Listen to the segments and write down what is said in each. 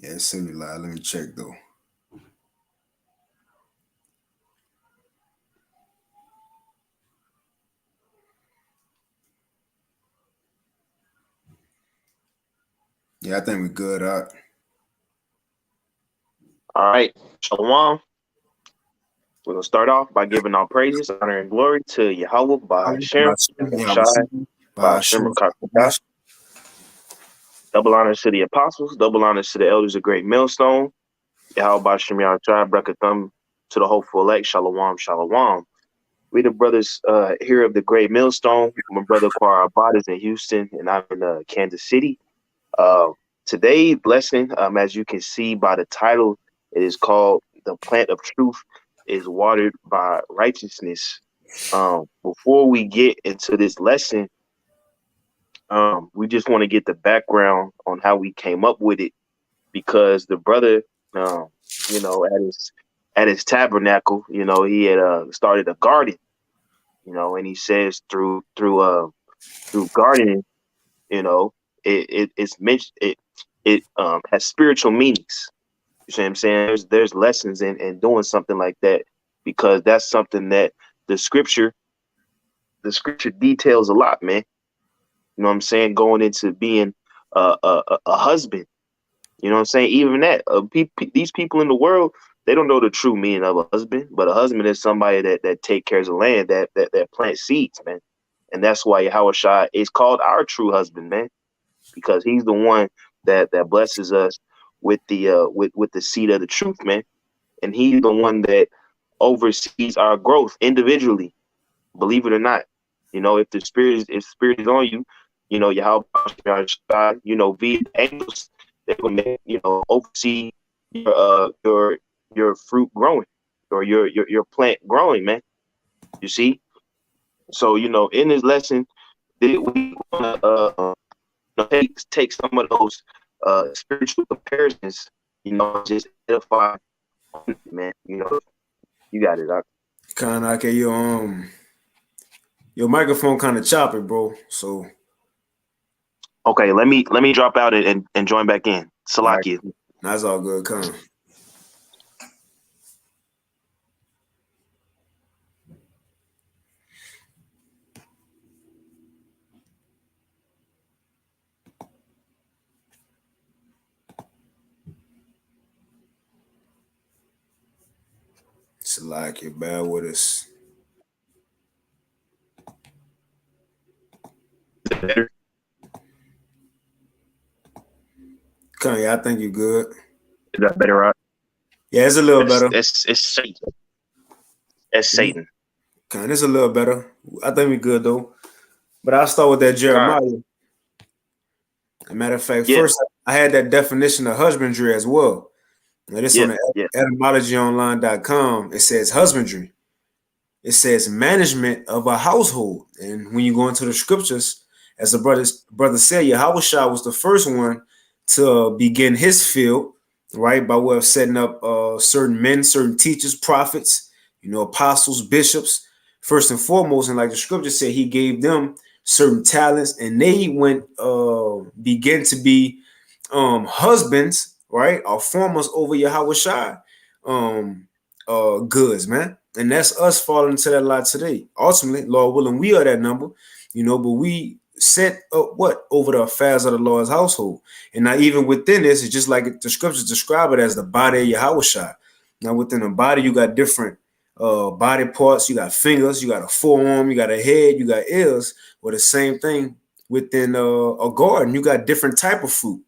Yeah, it sent me live. Let me check though. Yeah, I think we good. All right, Shalom. We're gonna start off by giving all praises, honor, and glory to Yahweh by Hashem, Yeah, Shai, by Hashem Shem Rakatah. Double honors to the apostles, double honors to the elders of Great Millstone, Yahweh by Hashem Shai, Brakathum, to the hopeful elect, Shalom, Shalom. We the brothers here of the Great Millstone. My brother Quar Abad is in Houston, and I'm in Kansas City. Uh, Today's lesson, as you can see by the title, it is called "The Plant of Truth is Watered by Righteousness." Before we get into this lesson, we just want to get the background on how we came up with it, because the brother, um, at his tabernacle, he had started a garden, and he says through gardening, you know, it's mentioned it has spiritual meanings. You see what I'm saying? There's lessons in doing something like that, because that's something that the scripture the scripture details a lot, man. You know what I'm saying? Going into being a husband. You know what I'm saying? Even that, these people in the world, they don't know the true meaning of a husband. But a husband is somebody that take care of the land, that plants seeds, man. And that's why Yahweh Shai is called our true husband, man, because he's the one that blesses us with the seed of the truth, man. And he's the one that oversees our growth individually. Believe it or not, if spirit is on you, Yahweh, via angels, they will oversee your fruit growing, or your plant growing, man. You see, so in this lesson, we want to take some of those spiritual comparisons, just edify, man. You got it. Kind of okay. Your microphone kind of choppy, bro. So Okay, let me drop out and join back in. all right, Salakia. that's all good. Come. It's like you're bad with us. Better? Come, yeah, I think you're good. Is that better, right? Yeah, it's a little It's better. it's it's Satan. It's Satan. Kind, it's a little better. I think we're good though. But I'll start with that God. Jeremiah. As a matter of fact, Yeah, first I had that definition of husbandry as well. Now this on yeah, the yeah. etymologyonline.com. It says husbandry. It says management of a household. And when you go into the scriptures, as the brother said, Yahweh Shah was the first one to begin his field, right, by way of setting up certain men, certain teachers, prophets, apostles, bishops, first and foremost. And like the scripture said, he gave them certain talents, and they went begin to be husbands, right, or formers over Yahweh Shai goods, man. And that's us falling into that lot today. Ultimately, Lord willing, we are that number, but we set up what over the affairs of the Lord's household. And now even within this, it's just like the scriptures describe it as the body of Yahweh Shai. Now within the body, you got different body parts. You got fingers, you got a forearm, you got a head, you got ears. Well, the same thing within a garden. You got different type of fruit.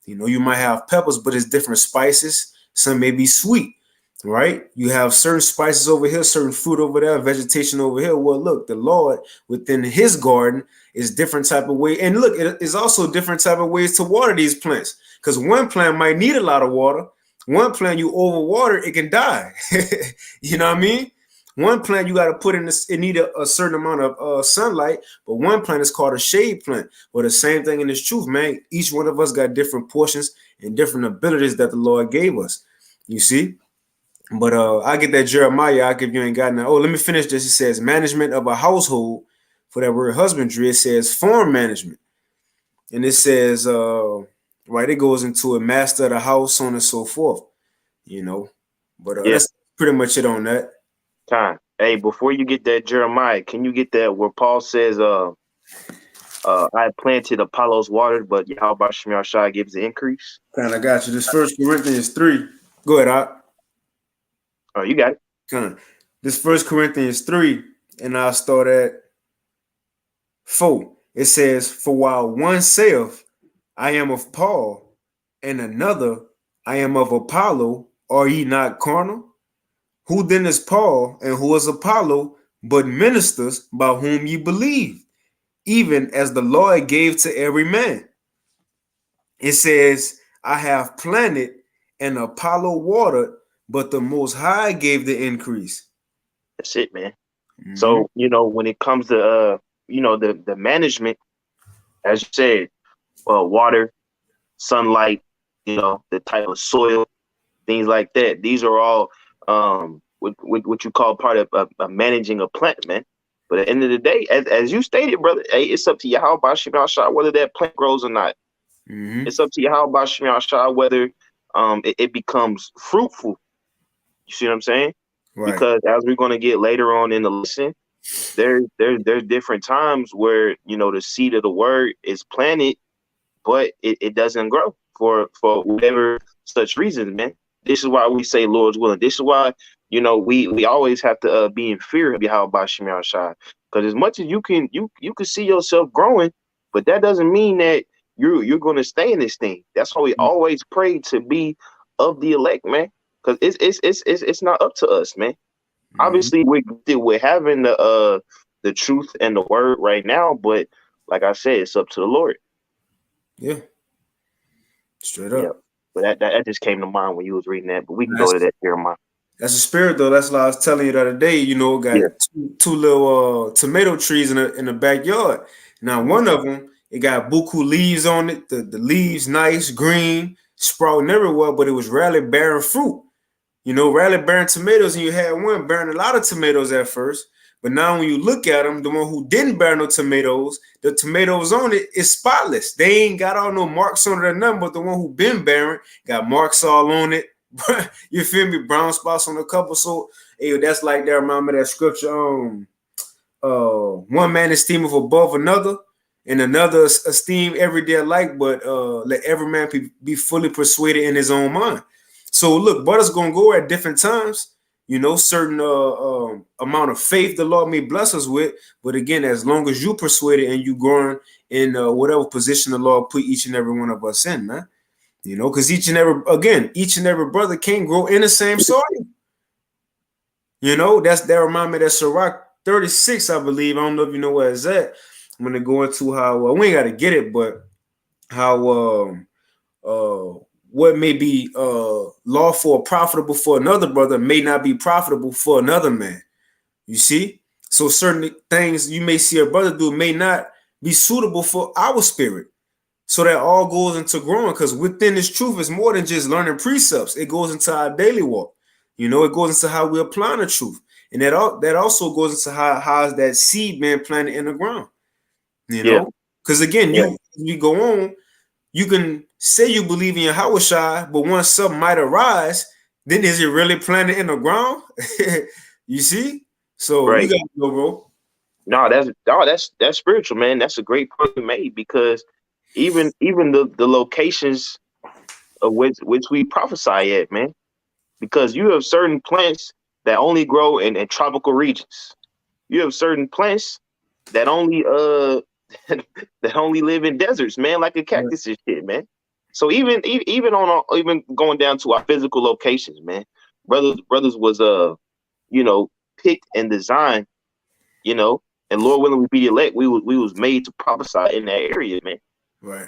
You might have peppers, but it's different spices. Some may be sweet, right? You have certain spices over here, certain fruit over there, vegetation over here. Well, look, the Lord within his garden is different type of way. And look, it is also different type of ways to water these plants. Because one plant might need a lot of water. One plant you overwater, it can die. You know what I mean? One plant you got to put in this, it need a certain amount of sunlight, but one plant is called a shade plant. Well, the same thing in this truth, man. Each one of us got different portions and different abilities that the Lord gave us. You see? But I get that Jeremiah. I give you ain't got now. Oh, let me finish this. It says management of a household. For that word husbandry, it says farm management. And it says right? It goes into a master of the house, so on and so forth, you know. But Yeah, that's pretty much it on that. time. Hey, before you get that Jeremiah, can you get that where Paul says, I planted, Apollos watered, but Yahweh Shem Yahshua gives the increase? Kind of got you. This First Corinthians 3. Go ahead, Doc. Oh, you got it. Kind of. This First Corinthians 3, and I'll start at 4. It says, "For while one saith, I am of Paul, and another, I am of Apollo, are ye not carnal? Who then is Paul, and who is Apollo, but ministers by whom ye believe, even as the Lord gave to every man?" It says, "I have planted, and Apollo watered, but the Most High gave the increase." That's it, man. Mm-hmm. So, when it comes to, the management, as you said, water, sunlight, the type of soil, things like that. These are all what you call part of managing a plant, man. But at the end of the day, as you stated, brother, hey, it's up to Yahweh Bashim Yahshua whether that plant grows or not. Mm-hmm. It's up to Yahweh Bashim Yahshua whether it becomes fruitful. You see what I'm saying? Right. Because as we're going to get later on in the lesson, there's different times where the seed of the word is planted, but it doesn't grow for whatever such reasons, man. This is why we say Lord's willing. This is why we always have to be in fear of Yahweh Bashim Yahshua. Because as much as you can see yourself growing, but that doesn't mean that you're going to stay in this thing. That's why we always pray to be of the elect, man. Because it's not up to us, man. Mm-hmm. Obviously, we're having the truth and the word right now, but like I said, it's up to the Lord. Yeah. Straight up. Yeah. But that just came to mind when you was reading that. But we can go to that Jeremiah. That's the spirit, though. That's what I was telling you the other day. Got two little tomato trees in the backyard. Now, one of them, it got buku leaves on it. The leaves nice, green, sprouting everywhere, but it was rarely bearing fruit. Rarely bearing tomatoes, and you had one bearing a lot of tomatoes at first. But now when you look at them, the one who didn't bear no tomatoes, the tomatoes on it is spotless. They ain't got all no marks on it or nothing, but the one who been bearing got marks all on it. You feel me? Brown spots on a couple. So, hey, that's like that. Remember that scripture? One man esteemeth above another, and another esteem every day alike. But let every man be fully persuaded in his own mind. So, look, brother's gonna go at different times. Certain amount of faith the Lord may bless us with. But again, as long as you persuaded and you growing in whatever position the Lord put each and every one of us in, man. Because each and every brother can't grow in the same soil. That remind me that Sirach 36, I believe. I don't know if you know where it's at. I'm gonna go into how we ain't gotta get it, but how what may be lawful or profitable for another brother may not be profitable for another man. You see? So certain things you may see a brother do may not be suitable for our spirit. So that all goes into growing, because within this truth is more than just learning precepts. It goes into our daily walk. It goes into how we apply the truth. And that also goes into how is that seed being planted in the ground. Because again, you go on, you can say you believe in Yahushua, but once something might arise, then is it really planted in the ground? You see? So right. You gotta go, bro. No, that's spiritual, man. That's a great point you made, because even the locations of which we prophesy at, man, because you have certain plants that only grow in tropical regions. You have certain plants that only that only live in deserts, man, like a cactus and shit, man. So even even going down to our physical locations, man, brothers was picked and designed, and Lord willing we be elect, we was made to prophesy in that area, man. Right.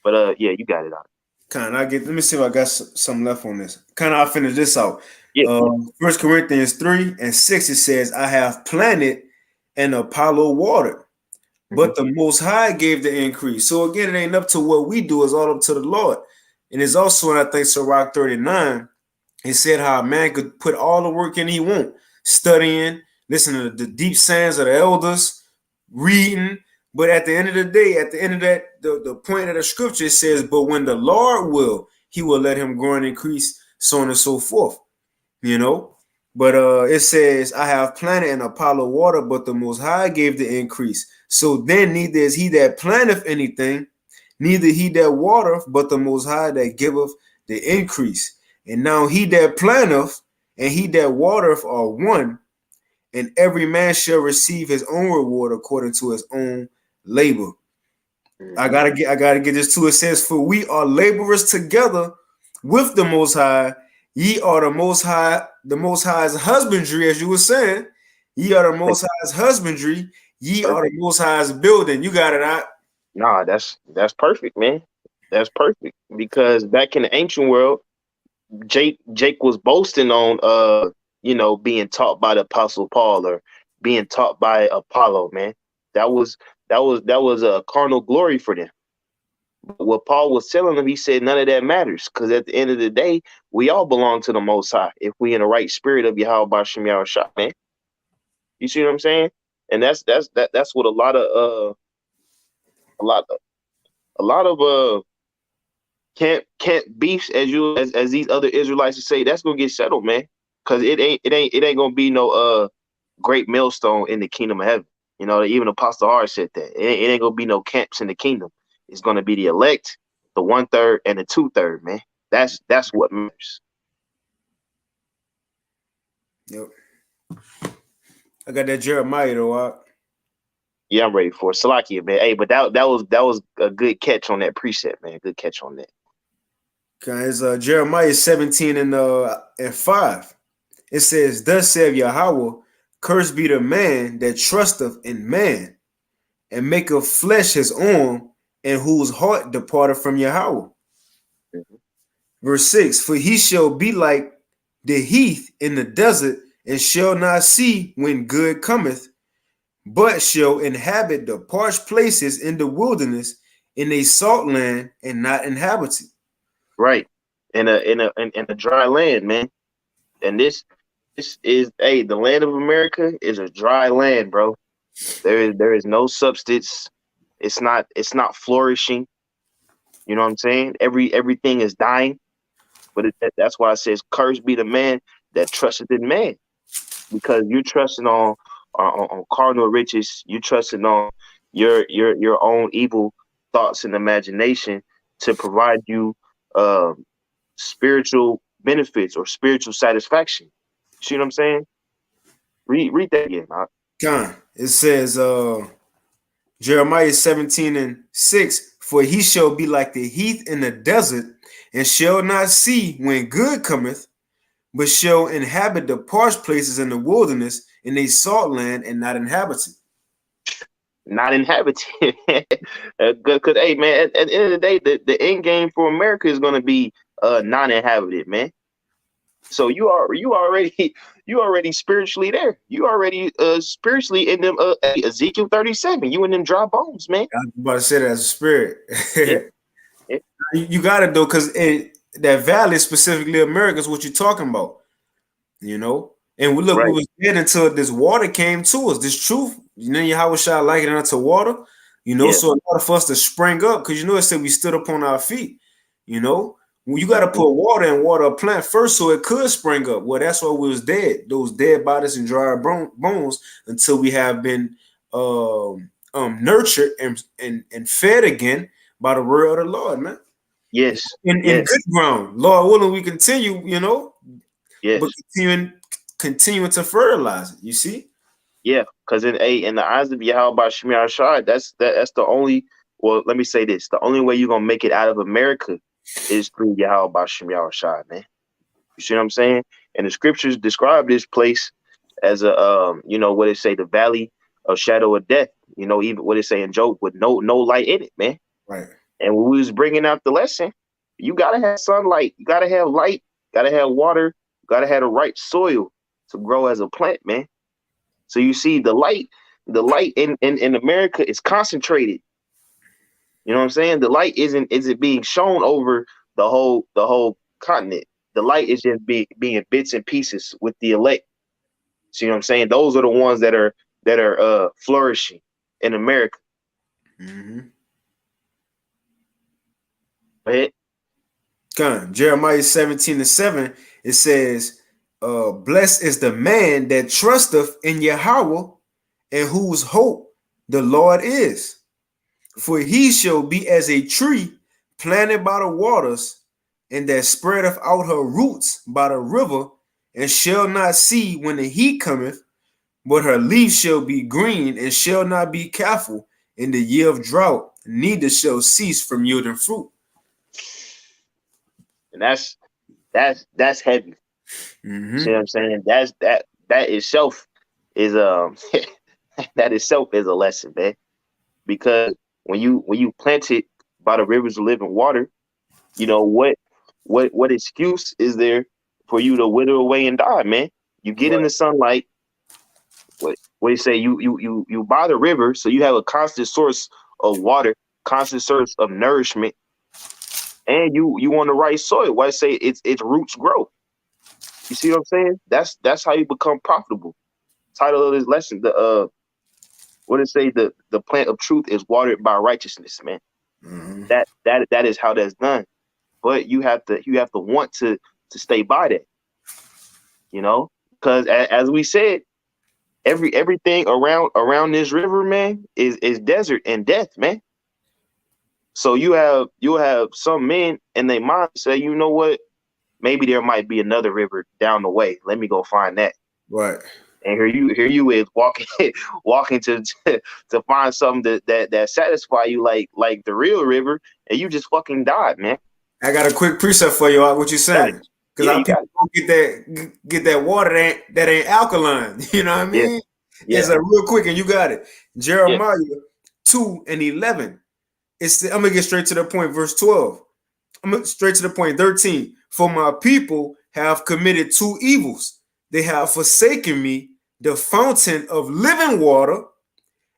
But yeah, you got it out. Let me see if I got some left on this. I'll finish this out. Yeah. 1 Corinthians 3:6, it says, I have planted and Apollo watered, but the Most High gave the increase. So again, it ain't up to what we do, it's all up to the Lord. And it's also, and I think Sirach 39, it said how a man could put all the work in he want, studying, listening to the deep sayings of the elders, reading, But at the end of the day, at the end of that, the point of the scripture says, but when the Lord will, he will let him grow and increase, so on and so forth. You know? But it says, I have planted and Apollo water, but the Most High gave the increase. So then neither is he that planteth anything, neither he that watereth, but the Most High that giveth the increase. And now he that planteth and he that watereth are one, and every man shall receive his own reward according to his own labor. I gotta get this too. It says, for we are laborers together with the Most High. Ye are the Most High's husbandry, as you were saying. Ye are the Most High's husbandry. Ye are the Most High's building. You got it out. Nah, that's perfect, man. That's perfect. Because back in the ancient world, Jake was boasting on being taught by the Apostle Paul or being taught by Apollo, man. That was a carnal glory for them. But what Paul was telling them, he said none of that matters, because at the end of the day, we all belong to the Most High if we in the right spirit of Yahweh B'Shem Yahushua, man. You see what I'm saying? And that's what a lot of camp beefs, as these other Israelites say, that's gonna get settled, man. Because it ain't gonna be no great millstone in the kingdom of heaven. You know, even Apostle R said that it ain't gonna be no camps in the kingdom. It's gonna be the elect, the 1/3, and the 2/3, man. That's what matters. Yep. I got that Jeremiah though. Yeah, I'm ready for it. Salakia, man. Hey, but that was a good catch on that precept, man. Good catch on that. Okay, it's Jeremiah 17 and 5. It says, thus saith Yahweh, cursed be the man that trusteth in man, and maketh flesh his arm, and whose heart departed from Yahweh. Mm-hmm. Verse 6, for he shall be like the heath in the desert, and shall not see when good cometh, but shall inhabit the parched places in the wilderness, in a salt land, and not inhabited. Right. In a dry land, man. And this is the land of America is a dry land, bro. There is no substance. It's not flourishing. You know what I'm saying? Everything is dying. But that's why it says, "Cursed be the man that trusteth in man," because you're trusting on carnal riches. You're trusting on your own evil thoughts and imagination to provide you spiritual benefits or spiritual satisfaction. See what I'm saying? Read that again. Con, it says Jeremiah 17 and 6, for he shall be like the heath in the desert, and shall not see when good cometh, but shall inhabit the parched places in the wilderness, in a salt land, and not inhabited. Not inhabited. Because hey, man, at the end of the day, the end game for America is going to be non-inhabited, man. So you already spiritually there. You already spiritually in them Ezekiel 37. You in them dry bones, man. I was about to say that as a spirit. Yeah. Yeah. You got it though, because that valley, specifically America, is what you're talking about. You know, and we Right. was dead until this water came to us. This truth, you know, Yahweh shall like it unto water. You know, so in order for us to spring up, because you know it said we stood upon our feet. You know, well, you got to put water and water a plant first so it could spring up. Well, that's why we was dead. Those dead bodies and dry bones until we have been nurtured and fed again by the word of the Lord, man. Yes. In good ground. Lord willing, we continue, you know. Yes. But continuing to fertilize it, you see? Yeah, because in the eyes of Yahweh B'Shem Yahushua, that's the only, well, let me say this, the only way you're gonna make it out of America is through Yahweh B'Shem Yahushua, man. You see what I'm saying? And the scriptures describe this place as a what it say, the valley of shadow of death. You know, even what it say in Job, with no light in it, man. Right. And when we was bringing out the lesson, you gotta have sunlight, you gotta have light, gotta have water, gotta have the right soil to grow as a plant, man. So you see the light in America is concentrated. You know what I'm saying? The light isn't being shown over the whole continent. The light is just being bits and pieces with the elect. See what I'm saying? Those are the ones that are flourishing in America. Mm-hmm. But Jeremiah 17:7, it says, blessed is the man that trusteth in Yahweh, and whose hope the Lord is. For he shall be as a tree planted by the waters, and that spreadeth out her roots by the river, and shall not see when the heat cometh, but her leaf shall be green, and shall not be careful in the year of drought, neither shall cease from yielding fruit. and that's heavy. Mm-hmm. See what I'm saying? That itself is that itself is a lesson, man. Because when you plant it by the rivers of living water, you know what excuse is there for you to wither away and die, man? You get in the sunlight. What do you say? You buy the river, so you have a constant source of water, constant source of nourishment, and you on the right soil. Why say its roots grow? You see what I'm saying? That's how you become profitable. Title of this lesson, the what did it say? The plant of truth is watered by righteousness, man. Mm-hmm. That is how that's done. But you have to want to stay by that, you know, because as we said, everything around this river, man, is desert and death, man. So you have some men in their mind say, you know what, maybe there might be another river down the way. Let me go find that. Right. And here you is walking walking to find something that satisfy you like the real river, and you just fucking died, man. I got a quick precept for you. What you saying? Because Yeah, our you got people get that water that ain't alkaline. You know what I yeah, mean? yeah, It's a real quick, and you got it. yeah. Jeremiah 2:11. I'm gonna get straight to the point. Verse 12. Straight to the point. 13. For my people have committed two evils. They have forsaken me, the fountain of living water,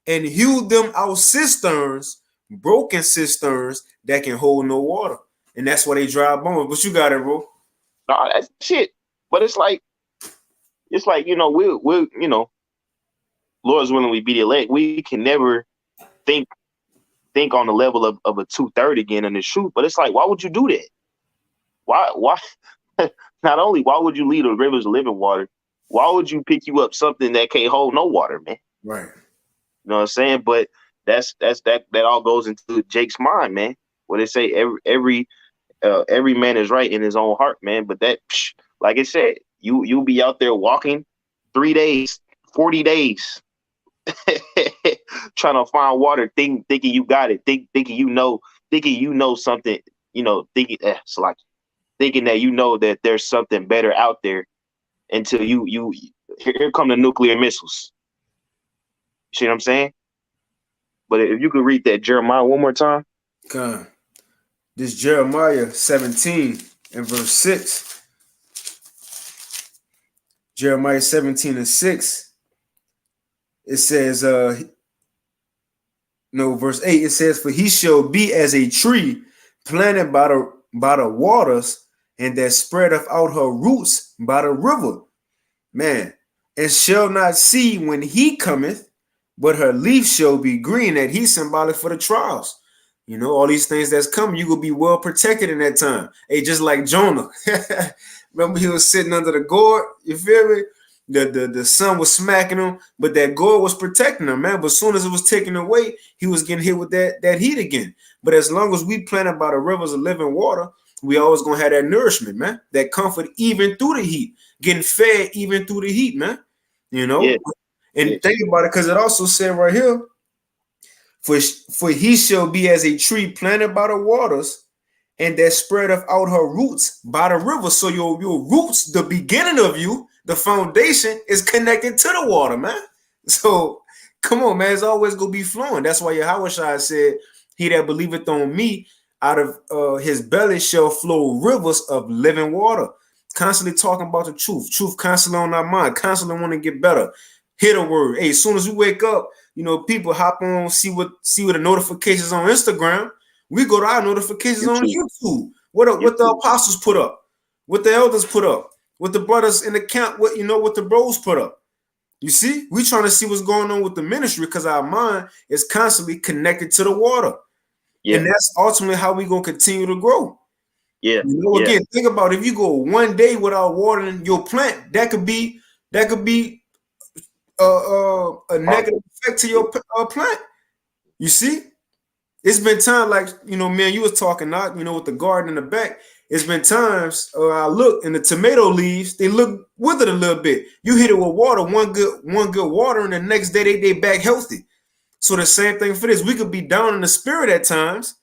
and hewed them out cisterns, broken cisterns that can hold no water. And that's why they dry bones. But you got it, bro. No, that's shit. But it's like you know we'll you know, Lord's willing we be the elect. We can never think on the level of a 2/3 again in the truth. But it's like, why would you do that? Why not only why would you leave the rivers of living water, why would you pick you up something that can't hold no water, man? Right. You know what I'm saying? But that all goes into Jake's mind, man. What they say, every man is right in his own heart, man. But that, like I said, you'll be out there walking 3 days, 40 days, trying to find water, thinking you got it, thinking you know something, you know, it's like thinking that you know that there's something better out there until here come the nuclear missiles. See what I'm saying? But if you could read that Jeremiah one more time. Okay. This Jeremiah 17 and verse 6. Jeremiah 17 and 6. It says, verse 8, it says, for he shall be as a tree planted by the waters, and that spreadeth out her roots by the river. Man, and shall not see when he cometh, but her leaf shall be green. That he's symbolic for the trials. You know, all these things that's coming, you will be well protected in that time. Hey, just like Jonah. Remember, he was sitting under the gourd, you feel me? The sun was smacking him, but that gourd was protecting him, man. But as soon as it was taken away, he was getting hit with that heat again. But as long as we planted by the rivers of living water, we always gonna have that nourishment, man. That comfort even through the heat, getting fed even through the heat, man. You know, Yeah. and think about it, because it also said right here, for he shall be as a tree planted by the waters, and that spreadeth out her roots by the river. So your roots, the beginning of you, the foundation, is connected to the water, man. So come on, man, it's always gonna be flowing. That's why Yahushua said, he that believeth on me, out of his belly shall flow rivers of living water. Constantly talking about the truth constantly on our mind, constantly want to get better. Hear the word. Hey, as soon as we wake up, you know, people hop on, see what the notifications on Instagram. We go to our notifications on YouTube. What the apostles put up, what the elders put up, what the brothers in the camp, what the bros put up. You see, we trying to see what's going on with the ministry because our mind is constantly connected to the water. Yeah. And that's ultimately how we going to continue to grow. Yeah. You know, again, think about it. If you go one day without watering your plant, that could be a negative effect to your plant. You see, it's been time, like, you know, man, you was talking, not, you know, with the garden in the back. It's been times I look and the tomato leaves, they look withered a little bit. You hit it with water, one good water, and the next day they back healthy. So the same thing for this. We could be down in the spirit at times.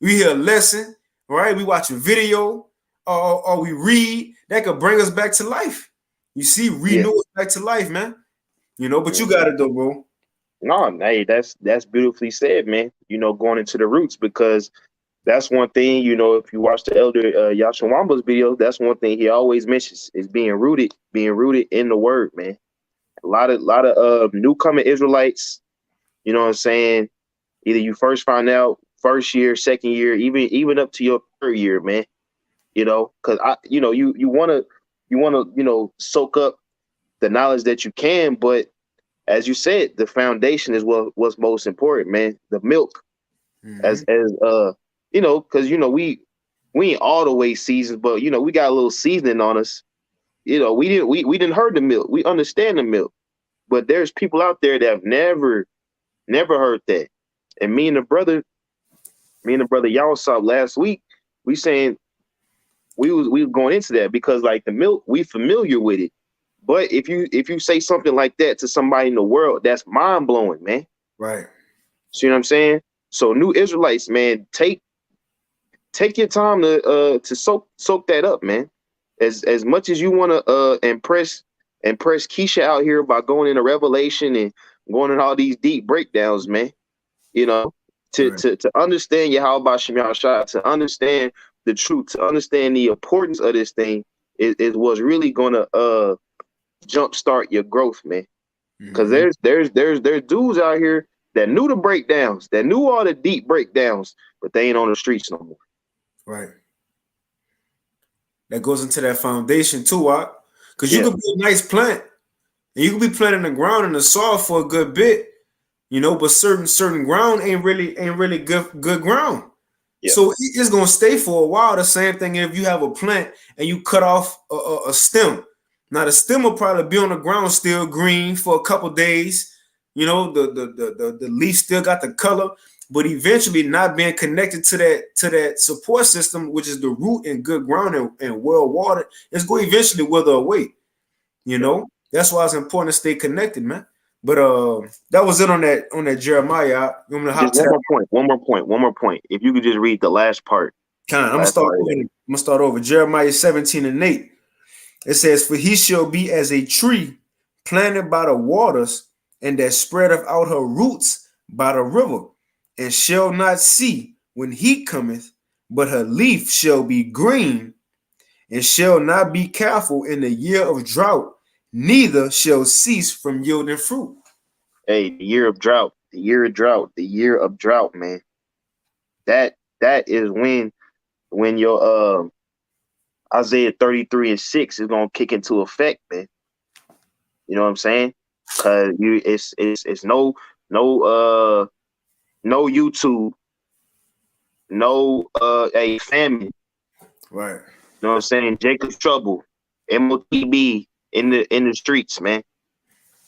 We hear a lesson, right? We watch a video, or we read. That could bring us back to life. You see, renew us back to life, man. You know, but you got it though, bro. No, hey, that's beautifully said, man. You know, going into the roots, because that's one thing, you know, if you watch the elder Yashawamba's video, that's one thing he always mentions is being rooted in the word, man. A lot of newcomer Israelites, you know what I'm saying? Either you first find out first year, second year, even up to your third year, man. You know, because you know, you wanna, you know, soak up the knowledge that you can, but as you said, the foundation is what's most important, man. The milk, as you know, because you know we ain't all the way seasoned, but you know we got a little seasoning on us. You know, we didn't heard the milk. We understand the milk, but there's people out there that have never heard that. And me and the brother y'all saw last week, we saying we was going into that because like the milk, we familiar with it. But if you say something like that to somebody in the world, that's mind blowing, man. Right. See what I'm saying? So new Israelites, man, take your time to soak that up, man. As much as you want to impress Keisha out here by going into Revelation and going in all these deep breakdowns, man. You know, to understand Yahweh Shem Yahushua, to understand the truth, to understand the importance of this thing is what's really gonna jumpstart your growth, man. Because there's dudes out here that knew the breakdowns, that knew all the deep breakdowns, but they ain't on the streets no more. Right. That goes into that foundation too, because you could be a nice plant, and you could be planting the ground in the soil for a good bit, you know, but certain ground ain't really good ground. Yeah. So it's gonna stay for a while. The same thing if you have a plant and you cut off a stem. Now the stem will probably be on the ground still green for a couple days. You know, the leaf still got the color, but eventually not being connected to that support system, which is the root and good ground and well watered, it's going to eventually wither away. You know, that's why it's important to stay connected, man. But that was it on that Jeremiah. Just one more point. If you could just read the last part. I'm gonna start over. Jeremiah 17:8. It says, "For he shall be as a tree planted by the waters, and that spreadeth out her roots by the river, and shall not see when heat cometh, but her leaf shall be green, and shall not be careful in the year of drought, neither shall cease from yielding fruit." Hey, the year of drought, man. That is when your Isaiah 33:6 is gonna kick into effect, man. You know what I'm saying? Cause it's no YouTube, no a famine. Right. You know what I'm saying? Jacob's trouble, MOTB in the streets, man.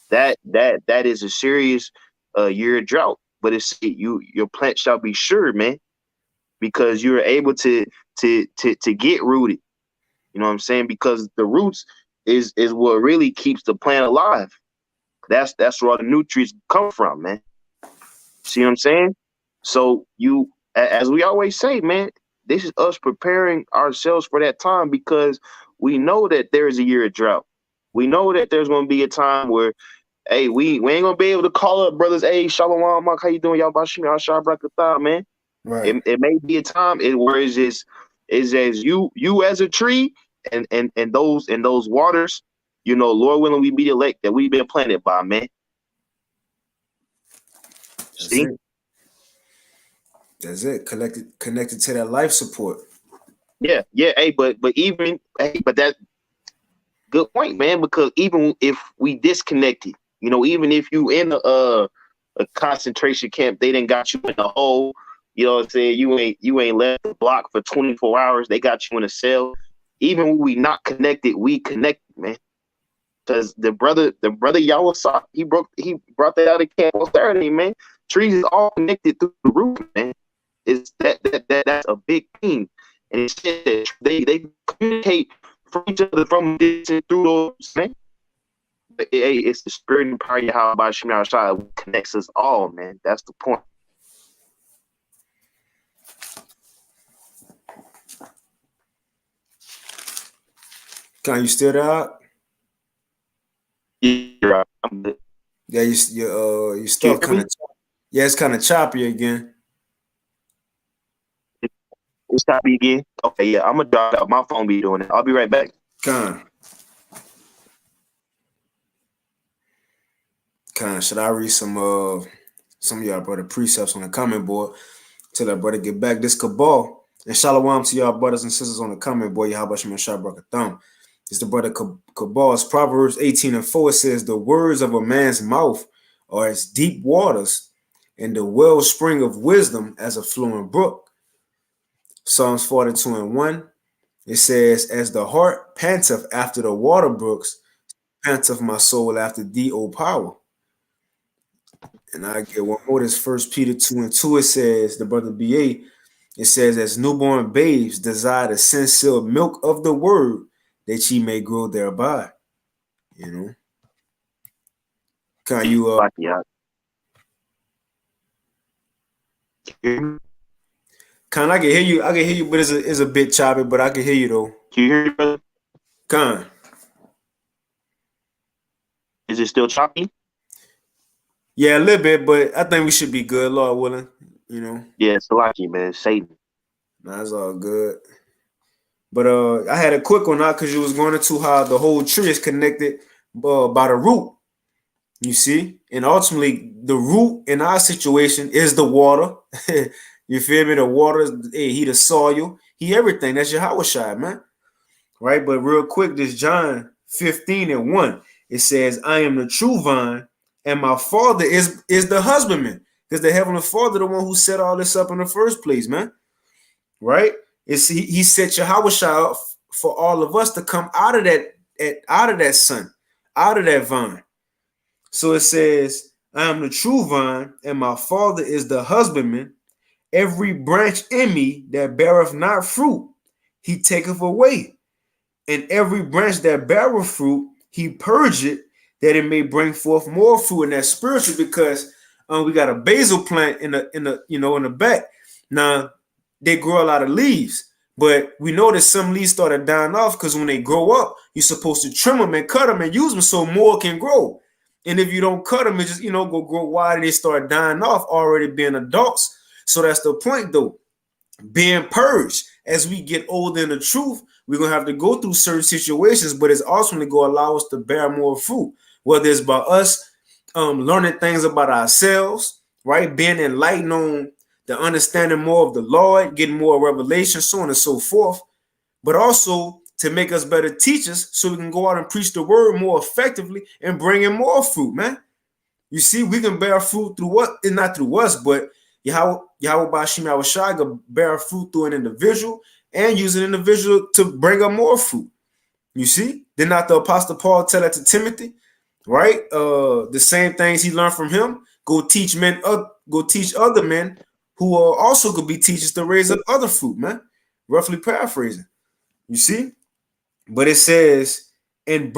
That is a serious year of drought. But your plant shall be sure, man, because you're able to get rooted. You know what I'm saying? Because the roots is what really keeps the plant alive. That's where all the nutrients come from, man. See what I'm saying? So as we always say, man, this is us preparing ourselves for that time because we know that there is a year of drought. We know that there's going to be a time where, hey, we ain't going to be able to call up brothers, hey, Shalom, Mark, how you doing? Y'all Bashim, y'all Shah Brakatah, man. Right. It may be a time where it's just is as you as a tree and those waters, you know, Lord willing, we be the elect that we've been planted by, man. See? That's it. Connected to that life support. Yeah. Hey, but that good point, man, because even if we disconnected, You know, even if you in a concentration camp, they didn't got you in a hole. You know what I'm saying? You ain't left the block for 24 hours. They got you in a cell. Even when we not connected, we connected, man. Because the brother Yawasaki, he brought that out of camp on Saturday, man. Trees is all connected through the roof, man. It's that's a big thing. And it's just that they communicate from each other from distance through those, man. But hey, it's the spirit and power of how about Shemar Shai connects us all, man. That's the point. Can you still there? Yeah, Yeah, you stuff kind of. Yeah, it's kind of choppy again. It's choppy again. Okay, yeah, I'm gonna drop out. My phone be doing it. I'll be right back. Con, should I read some of y'all brother precepts on the comment board till that brother get back? This Cabal and Shalom to y'all brothers and sisters on the comment board. How about you, Shabrak Thumb? It's the brother Cabal's Proverbs 18:4. It says, "The words of a man's mouth are as deep waters, and the wellspring of wisdom as a flowing brook." Psalms 42:1. It says, "As the heart panteth after the water brooks, panteth my soul after thee, O power." And I get one more. This 1 Peter 2:2. It says, the brother BA, it says, "As newborn babes desire the sincere milk of the word, that ye may grow thereby." You know. Can you Can I can hear you? I can hear you, but it's a bit choppy, but I can hear you though. Can you hear me, brother? Con. Is it still choppy? Yeah, a little bit, but I think we should be good, Lord willing. You know. Yeah, it's lucky, man. Satan. Nah, it's all good. But I had a quick one out because you was going into how the whole tree is connected by the root. You see, and ultimately the root in our situation is the water. You feel me? The water, he the soil, he everything. That's Yahweh Shai, man. Right? But real quick, this John 15:1, it says, "I am the true vine, and my father is the husbandman." Because the heavenly father, the one who set all this up in the first place, man. Right? It's he set Yahweh Shai up for all of us to come out of that sun, out of that vine. So it says, "I am the true vine, and my father is the husbandman. Every branch in me that beareth not fruit, he taketh away. And every branch that beareth fruit, he purgeth, that it may bring forth more fruit." And that's spiritual because we got a basil plant in the back. Now they grow a lot of leaves, but we know that some leaves started dying off because when they grow up, you're supposed to trim them and cut them and use them so more can grow. And if you don't cut them, it just go grow wide and they start dying off, already being adults. So that's the point, though. Being purged as we get older in the truth, we're gonna have to go through certain situations, but it's ultimately gonna allow us to bear more fruit, whether it's by us learning things about ourselves, right? Being enlightened on the understanding more of the Lord, getting more revelation, so on and so forth, but also to make us better teachers so we can go out and preach the word more effectively and bring in more fruit, man. You see, we can bear fruit through what? It's not through us, but Yahweh Bashim Yahweh can bear fruit through an individual and use an individual to bring up more fruit. You see? Did not the Apostle Paul tell that to Timothy? Right? The same things he learned from him. Go teach other men who also could be teachers to raise up other fruit, man. Roughly paraphrasing. You see? But it says, and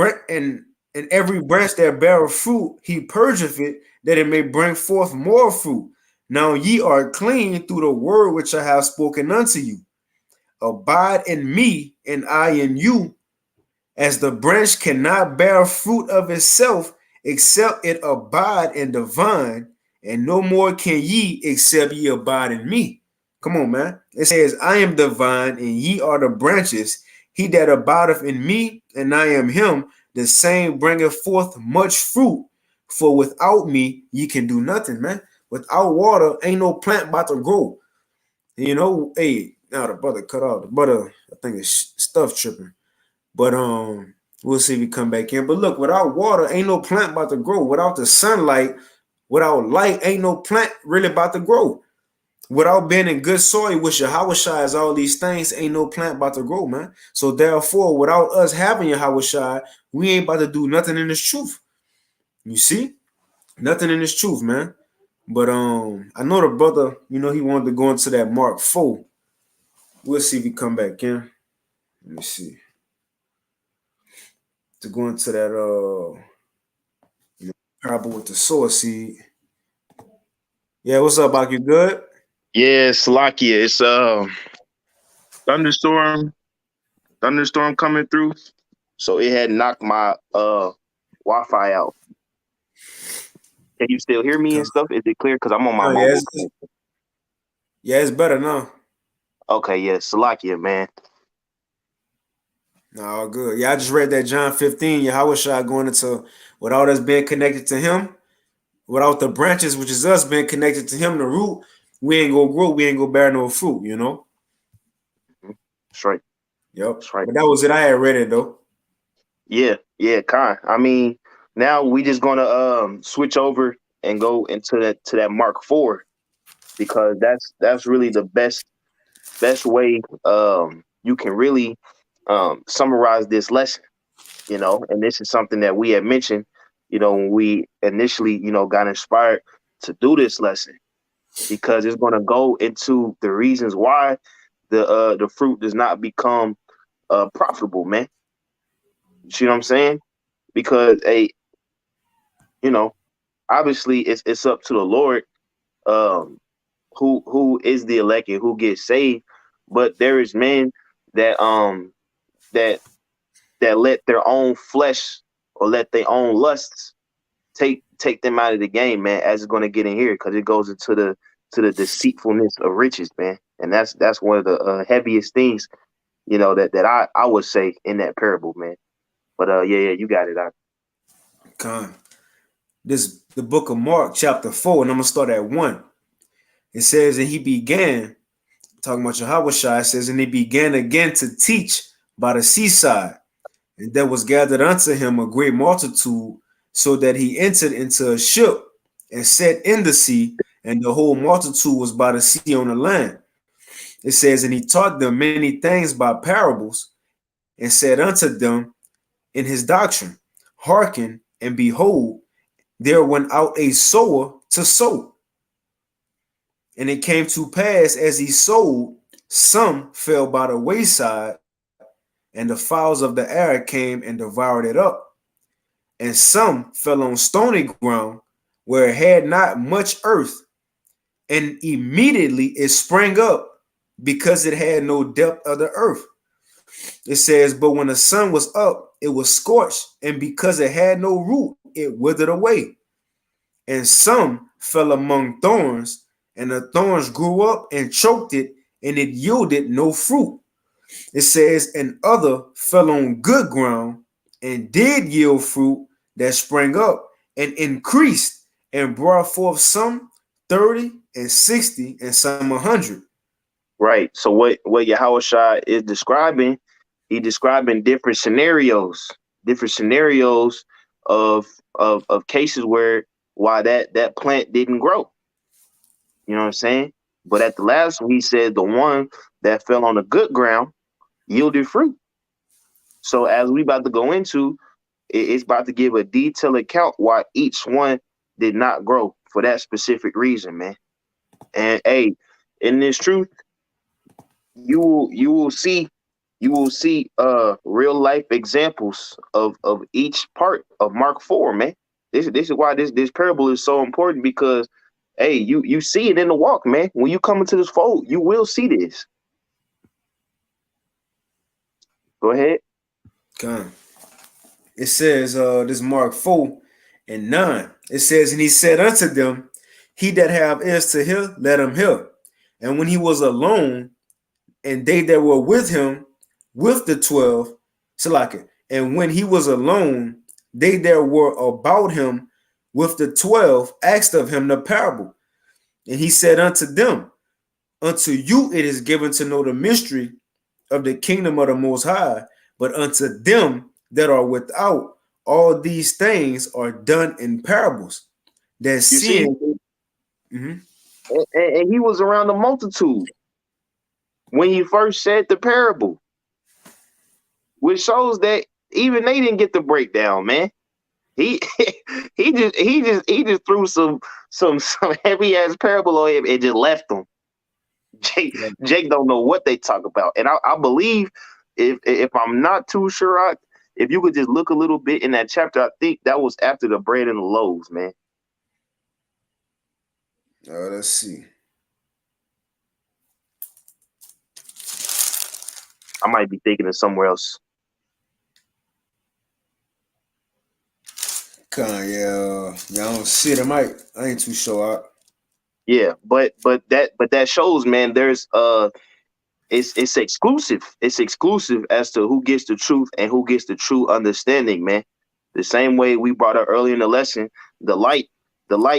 every branch that beareth fruit, he purgeth it, that it may bring forth more fruit. Now ye are clean through the word which I have spoken unto you. Abide in me, and I in you. As the branch cannot bear fruit of itself, except it abide in the vine, and no more can ye, except ye abide in me. Come on, man. It says, "I am the vine, and ye are the branches. He that abideth in me, and I am him, the same bringeth forth much fruit. For without me, ye can do nothing," man. Without water, ain't no plant about to grow. Hey, now the brother cut off. The brother, I think it's stuff tripping. But We'll see if he come back in. But look, without water, ain't no plant about to grow. Without the sunlight, without light, ain't no plant really about to grow. Without being in good soil, which Yahweh Shai is all these things, ain't no plant about to grow, man. So therefore, without us having Yahweh Shai, we ain't about to do nothing in this truth. You see? Nothing in this truth, man. But I know the brother, he wanted to go into that Mark 4. We'll see if he come back in. Let me see. To go into that parable with the sower seed. Yeah, what's up, Ak? You good? Yeah, Salakia. It's thunderstorm coming through. So it had knocked my Wi-Fi out. Can you still hear me and stuff? Is it clear? Because I'm on my mobile. Yeah, it's better now. Okay, yeah, Salakia, man. No, good. Yeah, I just read that John 15. Yahweh Shai going into without us being connected to him, without the branches, which is us being connected to him, the root, we ain't gonna grow, we ain't gonna bear no fruit, That's right. Yep. That's right. But that was it. I had read it though. Yeah, Khan. I mean, now we just gonna switch over and go into that Mark 4, because that's really the best way you can really summarize this lesson, and this is something that we had mentioned, when we initially, got inspired to do this lesson, because it's going to go into the reasons why the fruit does not become profitable, man. You see what I'm saying? Because obviously it's up to the Lord, who is the elect and who gets saved, but there is men that that let their own flesh or let their own lusts take them out of the game, man, as it's going to get in here, because it goes into the deceitfulness of riches, man. And that's one of the heaviest things, that I would say in that parable, man. But yeah, you got it. Con. The book of Mark, chapter 4, and I'm gonna start at 1. It says, and he began, talking about Yahweh Shai, it says, and he began again to teach by the seaside. And there was gathered unto him a great multitude, so that he entered into a ship and sat in the sea, and the whole multitude was by the sea on the land. It says, and he taught them many things by parables, and said unto them in his doctrine, hearken, and behold, there went out a sower to sow. And it came to pass, as he sowed, some fell by the wayside, and the fowls of the air came and devoured it up. And some fell on stony ground, where it had not much earth, and immediately it sprang up, because it had no depth of the earth. It says, but when the sun was up, it was scorched, and because it had no root, it withered away. And some fell among thorns, and the thorns grew up and choked it, and it yielded no fruit. It says, and other fell on good ground, and did yield fruit, that sprang up and increased, and brought forth some 30 and 60 and some 100. Right. So what Yahweh Shai is describing, he's describing different scenarios of cases why that plant didn't grow. You know what I'm saying? But at the last one, he said the one that fell on the good ground yielded fruit. So as we about to go into, it's about to give a detailed account why each one did not grow for that specific reason, man. And hey, in this truth, you will see real life examples of each part of Mark 4, man. This is why this parable is so important, because hey, you see it in the walk, man. When you come into this fold, you will see this. Go ahead. Okay. It says, this Mark 4 and 9. It says, and he said unto them, he that have ears to hear, let him hear. And when he was alone, and they that were with him, with the 12, Salaka, and when he was alone, they that were about him with the 12 asked of him the parable. And he said unto them, unto you it is given to know the mystery of the kingdom of the Most High, but unto them that are without, all these things are done in parables. That You see, seeing, Mhm. and he was around the multitude when he first said the parable, which shows that even they didn't get the breakdown, man. He he just threw some heavy ass parable on him and just left him. Jake don't know what they talk about, and I believe if I'm not too sure, if you could just look a little bit in that chapter, I think that was after the bread and the loaves, man. Let's see. I might be thinking of somewhere else. Yeah, I don't see it. I ain't too sure. Yeah, but that shows, man. There's it's exclusive. It's exclusive as to who gets the truth and who gets the true understanding, man. The same way we brought up earlier in the lesson, the light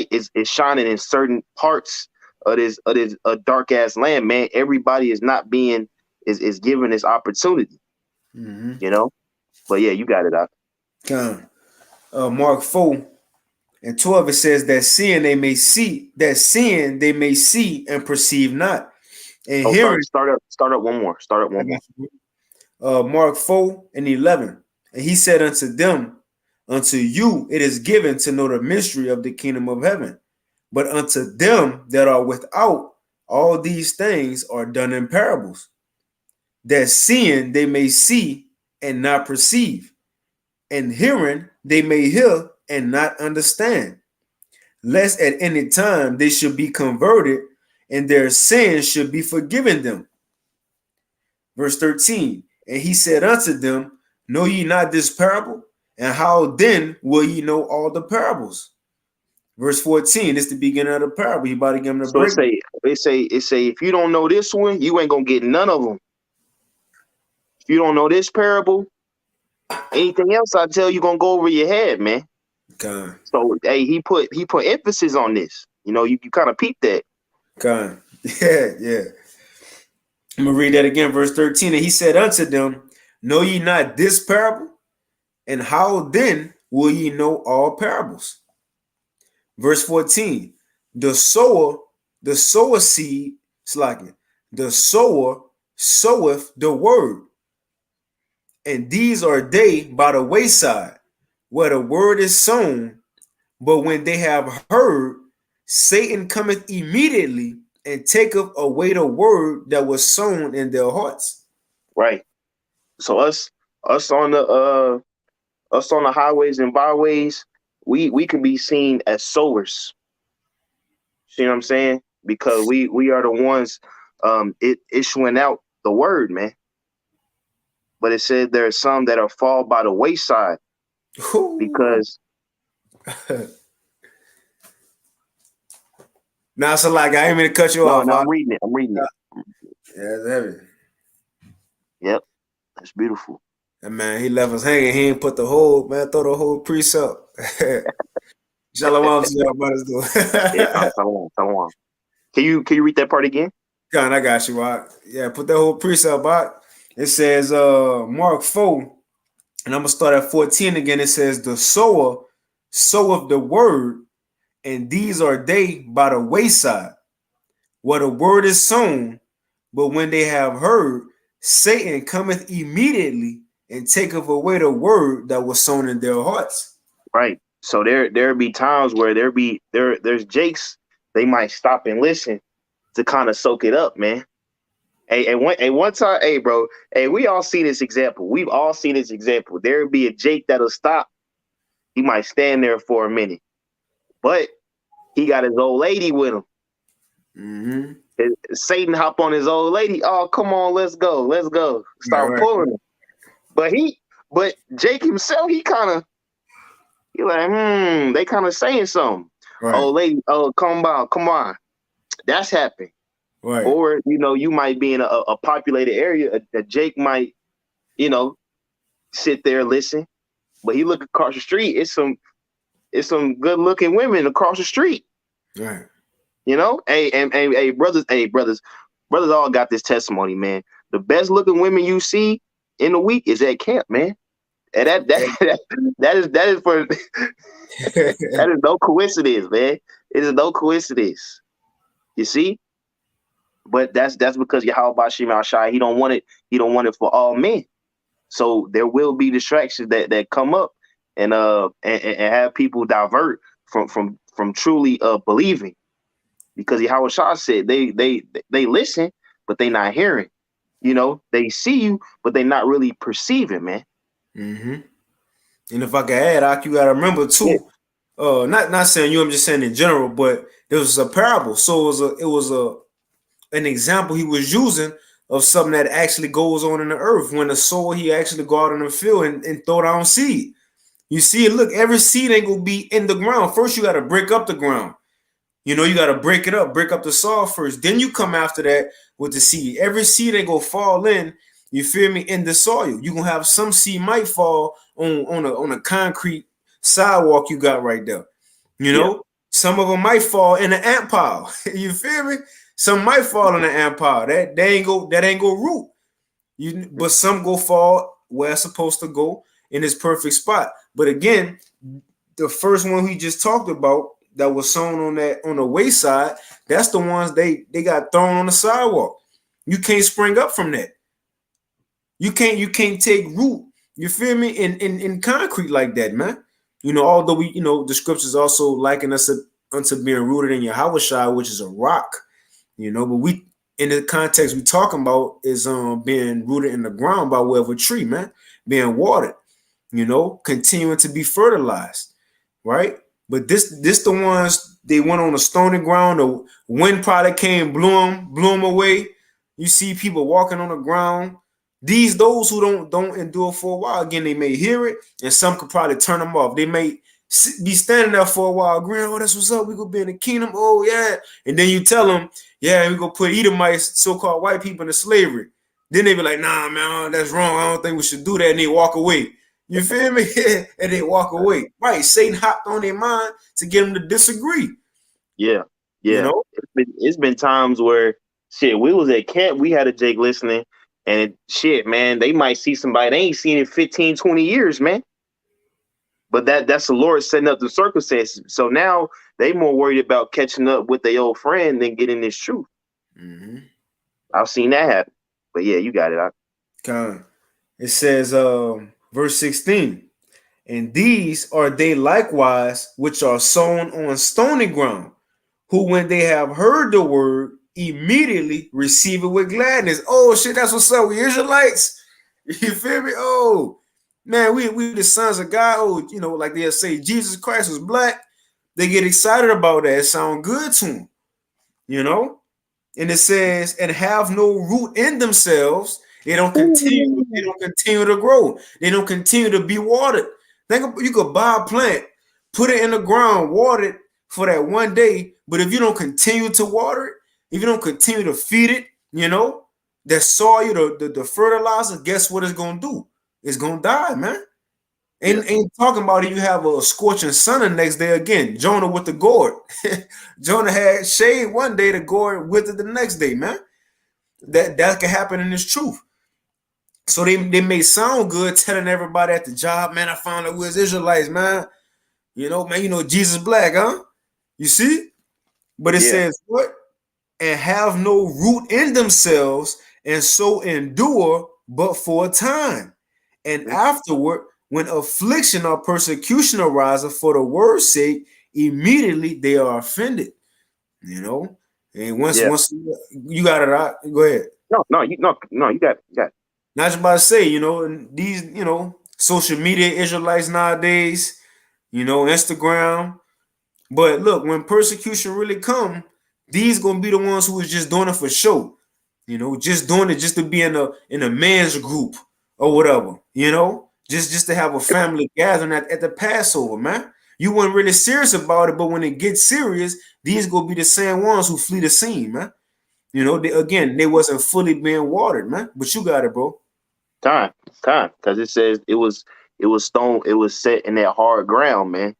is shining in certain parts of this a dark ass land, man. Everybody is not being is given this opportunity, you know. But yeah, you got it out. Mark 4 and 12, it says that seeing they may see and perceive not, and hearing. Start up one more. Mark 4 and 11, and he said unto them, unto you it is given to know the mystery of the kingdom of heaven, but unto them that are without, all these things are done in parables, that seeing they may see and not perceive, and hearing they may hear and not understand, lest at any time they should be converted and their sins should be forgiven them. Verse 13, and he said unto them, know ye not this parable? And how then will ye know all the parables? Verse 14, it's the beginning of the parable. He about to give them the break. It say, if you don't know this one, you ain't gonna get none of them. If you don't know this parable, anything else I tell you gonna go over your head, man. Okay. So hey, he put emphasis on this. You know, you kind of peep that. Okay. Yeah. I'm gonna read that again, verse 13. And he said unto them, know ye not this parable? And how then will ye know all parables? Verse 14, the sower seed, the sower soweth the word. And these are they by the wayside, where the word is sown. But when they have heard, Satan cometh immediately and taketh away the word that was sown in their hearts. Right. So us on the highways and byways, we can be seen as sowers. See what I'm saying? Because we are the ones issuing out the word, man. But it said there are some that are fall by the wayside. Ooh. Because now, so like I ain't mean to cut you off. No, I'm reading it. Yeah, it's heavy. Yep, that's beautiful. And man, he left us hanging. He ain't put the whole throw the whole precept. Shalom to y'all brothers though. Yeah, shalom. Can you read that part again? God, I got you, Rock. Yeah, put that whole precept out. It says Mark 4, and I'm gonna start at 14 again. It says the sower soweth the word, and these are they by the wayside, where the word is sown, but when they have heard, Satan cometh immediately and taketh away the word that was sown in their hearts. Right. So there be times where there's Jakes, they might stop and listen to kind of soak it up, man. Hey, one time, hey, bro, hey, we all see this example. We've all seen this example. There'll be a Jake that'll stop. He might stand there for a minute, but he got his old lady with him. Mm-hmm. Satan hop on his old lady. Oh, come on, let's go. Start pulling him. But Jake himself, he like, they kind of saying something. Right. Old lady, come on. That's happened. Right. Or, you might be in a populated area. A Jake might, sit there, listen. But he look across the street. It's some good looking women across the street. Right. Hey, brothers all got this testimony, man. The best looking women you see in the week is at camp, man. And that is for that is no coincidence, man. It is no coincidence. You see? But that's because Yahweh Bashim Al Shai, he don't want it for all men. So there will be distractions that come up and have people divert from truly believing. Because Yahweh Shah said they listen, but they not hearing. You know, they see you, but they not really perceiving, man. Mm-hmm. And if I can add, Ak, you gotta remember too. Not saying you, I'm just saying in general, but there was a parable. So it was an example he was using of something that actually goes on in the earth. When the sower, he actually go out in the field and throw down seed. You see it, look, every seed ain't gonna be in the ground. First, you gotta break up the ground. You know, you gotta break it up, break up the soil first. Then you come after that with the seed. Every seed ain't gonna fall in, you feel me, in the soil. You're gonna have some seed might fall on a concrete sidewalk you got right there. You know, some of them might fall in the ant pile. You feel me? Some might fall in the ant pile. That ain't go root. But some go fall where it's supposed to go in its perfect spot. But again, the first one we just talked about that was sown on the wayside, that's the ones they got thrown on the sidewalk. You can't spring up from that. You can't take root. You feel me? In concrete like that, man. You know, although the scriptures also liken us unto being rooted in Yahweh Shai, which is a rock. You know, but we in the context we talking about is being rooted in the ground by way of a tree, man, being watered, you know, continuing to be fertilized, right? But this the ones they went on a stony ground. The wind probably came, blew them away. You see people walking on the ground. Those who don't endure for a while, again, they may hear it, and some could probably turn them off. They may be standing there for a while, agreeing, "Oh, that's what's up. We gonna be in the kingdom. Oh yeah," and then you tell them, "Yeah, we gonna put Edomites, so-called white people, into slavery." Then they be like, "Nah, man, that's wrong. I don't think we should do that," and they walk away. You feel me? And they walk away. Right? Satan hopped on their mind to get them to disagree. Yeah. You know? It's been times where shit, we was at camp, we had a Jake listening, and shit, man, they might see somebody they ain't seen in 15, 20 years, man. But that's the Lord setting up the circumstances. So now they more worried about catching up with their old friend than getting this truth. Mm-hmm. I've seen that happen. But yeah, you got it. It says, verse 16, and these are they likewise which are sown on stony ground, who when they have heard the word, immediately receive it with gladness. Oh shit, that's what's up. We Israelites. You feel me? Oh man, we the sons of God. Oh, you know, like they'll say Jesus Christ was black. They get excited about that. It sounds good to them, you know. And it says, and have no root in themselves. They don't continue to grow. They don't continue to be watered. Think you could buy a plant, put it in the ground, water it for that one day. But if you don't continue to water it, if you don't continue to feed it, you know, that soil, the fertilizer, guess what it's gonna do? It's gonna die, man. Ain't talking about it. You have a scorching sun the next day again. Jonah with the gourd. Jonah had shade one day, the gourd with it the next day, man. That can happen in this truth. So they may sound good telling everybody at the job, man, I found out we was Israelites, man. You know, man, you know, Jesus black, huh? You see? But it says what? And have no root in themselves, and so endure but for a time. And afterward, when affliction or persecution arises for the word's sake, immediately they are offended. You know? And once you got it out, go ahead. You got it. Not just about to say, you know, these, you know, social media Israelites nowadays, you know, Instagram. But look, when persecution really come, these gonna be the ones who is just doing it for show, you know, just doing it just to be in a man's group or whatever, you know, just to have a family gathering at the Passover, man. You weren't really serious about it, but when it gets serious, these gonna be the same ones who flee the scene, man. You know, they wasn't fully being watered, man. But you got it, bro. Time, because it says it was set in that hard ground, man.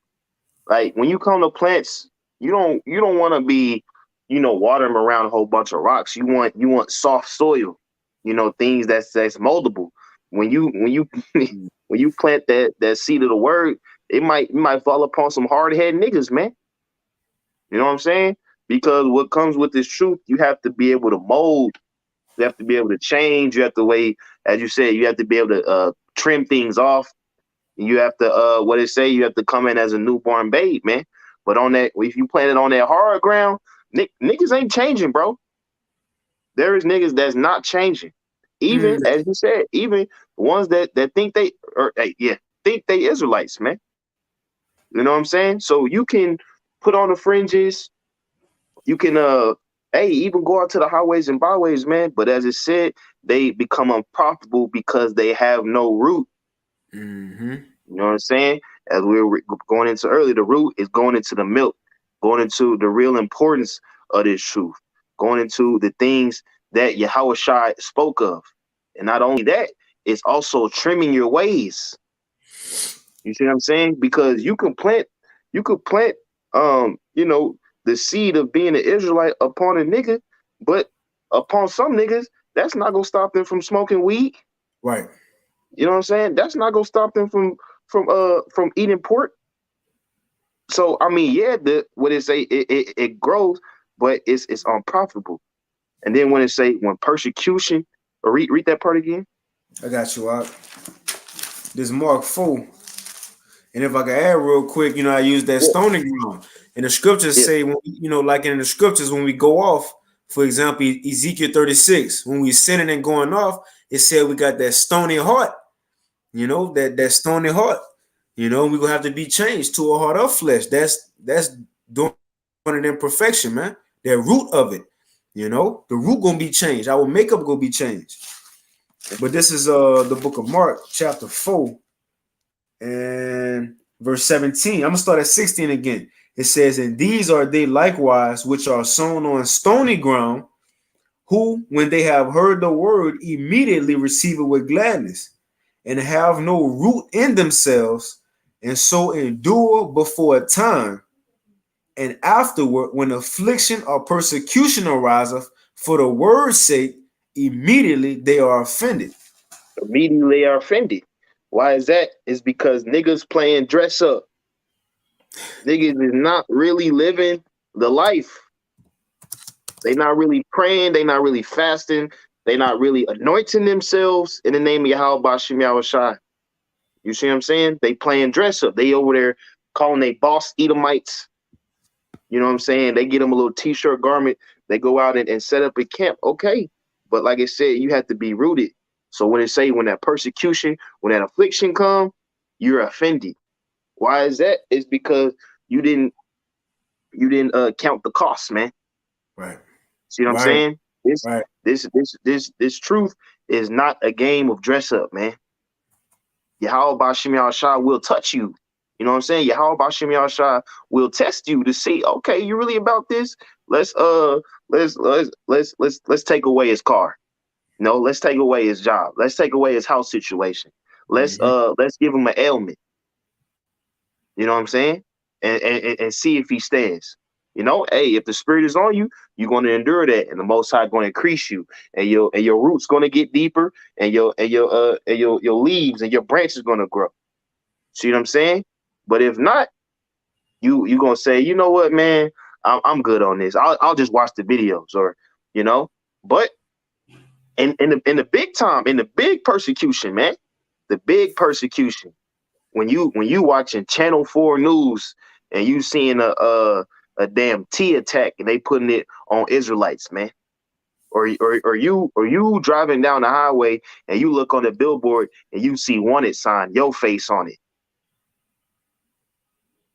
Like when you come to plants, you don't want to be, you know, watering around a whole bunch of rocks. You want soft soil, you know, things that's moldable. when you when you plant that seed of the word, it might fall upon some hard headed niggas, man. You know what I'm saying? Because what comes with this truth, you have to be able to mold. You have to be able to change. You have to wait, as you said, you have to be able to trim things off. You have to what it say, you have to come in as a newborn babe, man. But on that, if you plant it on that hard ground, niggas ain't changing, bro. There is niggas that's not changing. Even as you said, even ones that think they think they Israelites, man. You know what I'm saying? So you can put on the fringes, you can even go out to the highways and byways, man. But as it said, they become unprofitable because they have no root. Mm-hmm. You know what I'm saying? As we were going into earlier, the root is going into the milk, going into the real importance of this truth, going into the things that Yahweh Shai spoke of. And not only that, it's also trimming your ways. You see what I'm saying? Because you could plant, the seed of being an Israelite upon a nigga, but upon some niggas, that's not gonna stop them from smoking weed. Right. You know what I'm saying? That's not gonna stop them from eating pork. So I mean, yeah, what it say, it grows, but it's unprofitable. And then when it say when persecution, or read that part again. I got you out. This Mark 4. And if I can add real quick, I use that stoning ground. And the scriptures say, like in the scriptures, when we go off, for example, Ezekiel 36, when we sinning and going off, it said we got that stony heart, that stony heart. We're going to have to be changed to a heart of flesh. That's doing it in perfection, man. The root of it, the root going to be changed. Our makeup going to be changed. But this is the book of Mark, chapter 4. And verse 17, I'm going to start at 16 again. It says, and these are they likewise which are sown on stony ground, who, when they have heard the word, immediately receive it with gladness, and have no root in themselves, and so endure before a time. And afterward, when affliction or persecution ariseth for the word's sake, immediately they are offended. Immediately they are offended. Why is that? It's because niggas playing dress up. Niggas is not really living the life. They not really praying. They not really fasting. They not really anointing themselves in the name of Yahweh Bashim Yahushai. You see what I'm saying? They playing dress up. They over there calling they boss Edomites. You know what I'm saying? They get them a little t-shirt garment. They go out and set up a camp. Okay. But like I said, you have to be rooted. So when that persecution, when that affliction come, you're offended. Why is that? It's because you didn't count the cost, man. Right. See what I'm saying? This truth is not a game of dress up, man. Yahweh Bashim Yahushua will touch you. You know what I'm saying? Yahweh Bashim Yahushua will test you to see, okay, you really about this? Let's take away his car. No, let's take away his job. Let's take away his house situation. Let's give him an ailment. You know what I'm saying? And see if he stands. Hey, if the spirit is on you, you're going to endure that, and the Most High going to increase you, and your roots going to get deeper, and your leaves and your branches going to grow. See what I'm saying? But if not, you gonna say, you know what, man, I'm good on this. I'll just watch the videos, or But in the big time, in the big persecution, man, the big persecution, when you watching Channel 4 News and you seeing a damn T attack and they putting it on Israelites, man, or you driving down the highway and you look on the billboard and you see wanted sign, your face on it.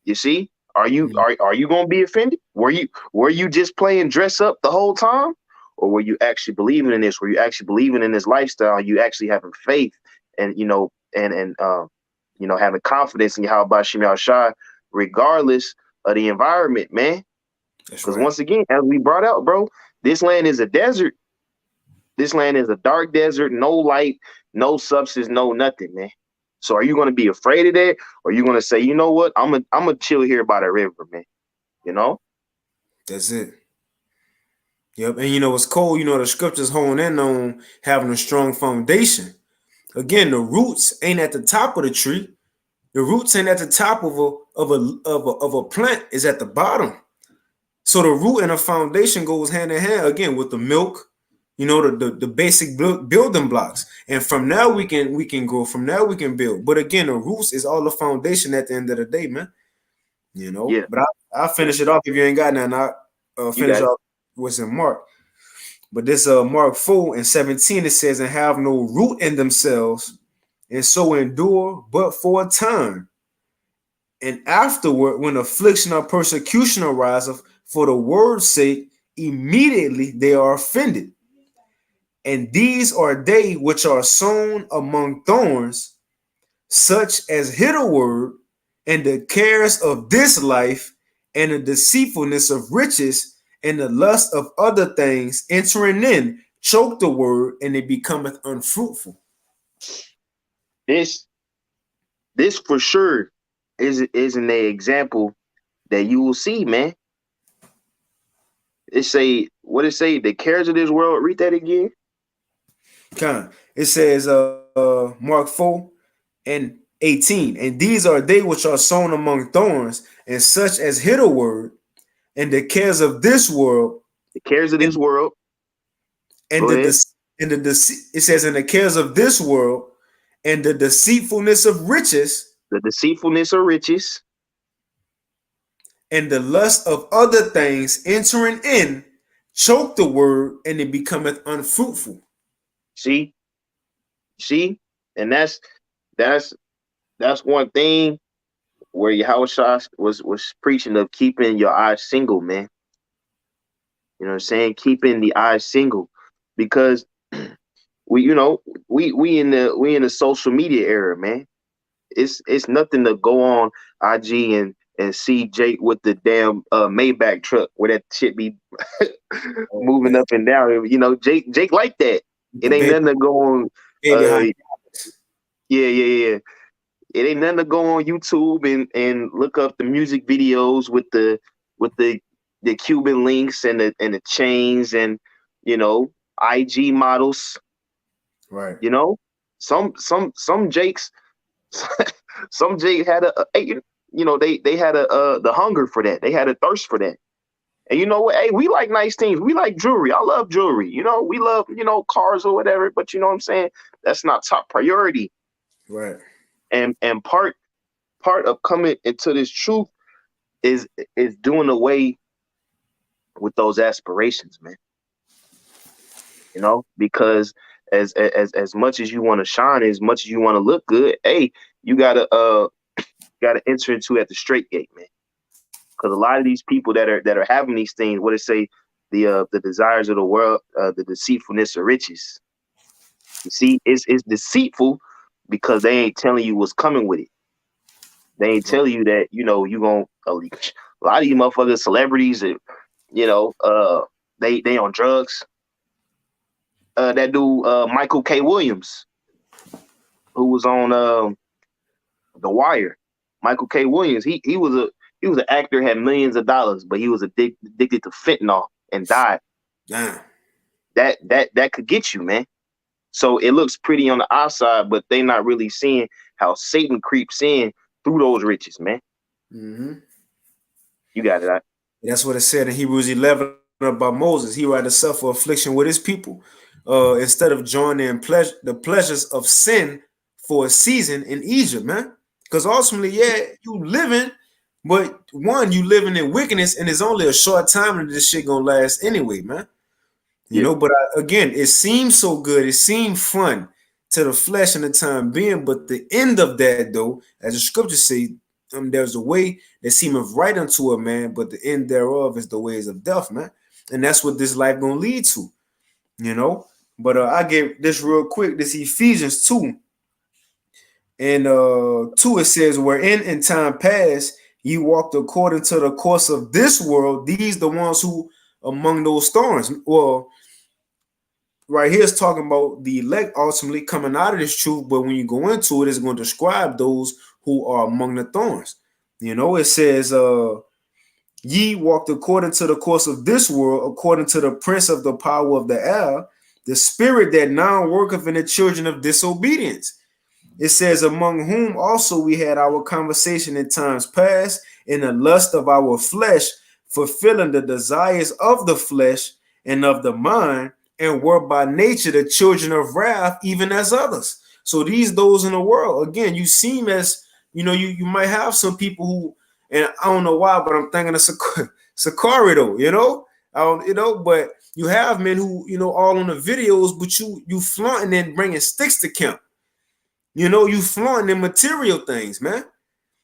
You see, are you gonna be offended? Were you just playing dress up the whole time, or were you actually believing in this? Were you actually believing in this lifestyle? You actually having faith and having confidence in Yahweh Bashim Yahushua, regardless of the environment, man. Because once again, as we brought out, bro, this land is a desert. This land is a dark desert, no light, no substance, no nothing, man. So are you going to be afraid of that? Or are you going to say, you know what? I'm gonna chill here by the river, man. That's it. Yep. And what's cool, the scriptures hone in on having a strong foundation. again, the roots ain't at the top of the tree. The roots ain't at the top of a plant, is at the bottom. So the root and the foundation goes hand in hand again with the milk, the basic building blocks. And from now we can grow. From now we can build. But again, the roots is all the foundation at the end of the day, man. Yeah. But I'll finish it off if you ain't got nothing. I'll finish off what's in Mark. But this Mark 4:17, it says, and have no root in themselves, and so endure but for a time. And afterward, when affliction or persecution ariseth for the word's sake, immediately they are offended. And these are they which are sown among thorns, such as hear the word, and the cares of this life, and the deceitfulness of riches, and the lust of other things entering in, choke the word, and it becometh unfruitful. This for sure is an example that you will see, man. It say, what it say? The cares of this world. Read that again. It says Mark 4:18, and these are they which are sown among thorns, and such as hear the word, and the cares of this world. The cares of this world. And it says, in the cares of this world, and the deceitfulness of riches. The deceitfulness of riches. And the lust of other things entering in, choke the word, and it becometh unfruitful. See, and that's one thing where Yahushua was preaching of keeping your eyes single, man. You know what I'm saying? Keeping the eyes single, because we in the social media era, man. It's nothing to go on IG and see Jake with the damn Maybach truck where that shit be moving up and down. You know, Jake like that. It ain't nothing to go on. Yeah. It ain't nothing to go on YouTube and look up the music videos with the Cuban links and the chains and IG models. Right. Some Jakes some Jake had they had the hunger for that. They had a thirst for that. And you know what? Hey, we like nice things. We like jewelry. I love jewelry. We love, cars or whatever, but you know what I'm saying? That's not top priority. Right. And part of coming into this truth is doing away with those aspirations, man. Because as much as you want to shine, as much as you want to look good, hey, you gotta enter into at the straight gate, man. Because a lot of these people that are having these things, what it say, the desires of the world, the deceitfulness of riches. You see, it's deceitful because they ain't telling you what's coming with it. They ain't telling you that you gonna. A lot of you motherfuckers, celebrities, they on drugs. That dude Michael K. Williams, who was on The Wire. Michael K. Williams, he was an actor, had millions of dollars, but he was addicted to fentanyl and died. Damn. That could get you, man. So it looks pretty on the outside, but they not really seeing how Satan creeps in through those riches, man. Mm-hmm. You got it, right? That's what it said in Hebrews 11 about Moses. He rather suffer affliction with his people instead of joining in the pleasures of sin for a season in Egypt, man. Because ultimately, you living, but you living in wickedness, and it's only a short time, and this shit gonna last anyway, man. But again, it seems so good, it seemed fun to the flesh in the time being, but the end of that, though, as the scriptures say, there's a way that seemeth right unto a man, but the end thereof is the ways of death, man. And that's what this life gonna lead to, But I get this real quick. This Ephesians 2. And 2, it says, wherein in time past ye walked according to the course of this world. These the ones who among those thorns. Well, right here is talking about the elect ultimately coming out of this truth, but when you go into it, it's going to describe those who are among the thorns. It says, ye walked according to the course of this world, according to the prince of the power of the air, the spirit that now worketh in the children of disobedience. It says, among whom also we had our conversation in times past in the lust of our flesh, fulfilling the desires of the flesh and of the mind, and were by nature the children of wrath, even as others. So those in the world, again, you seem as, you might have some people who, and I don't know why, but I'm thinking of Sakari though, I don't, but you have men who, all on the videos, but you flaunting and bringing sticks to camp. You flaunting the material things, man.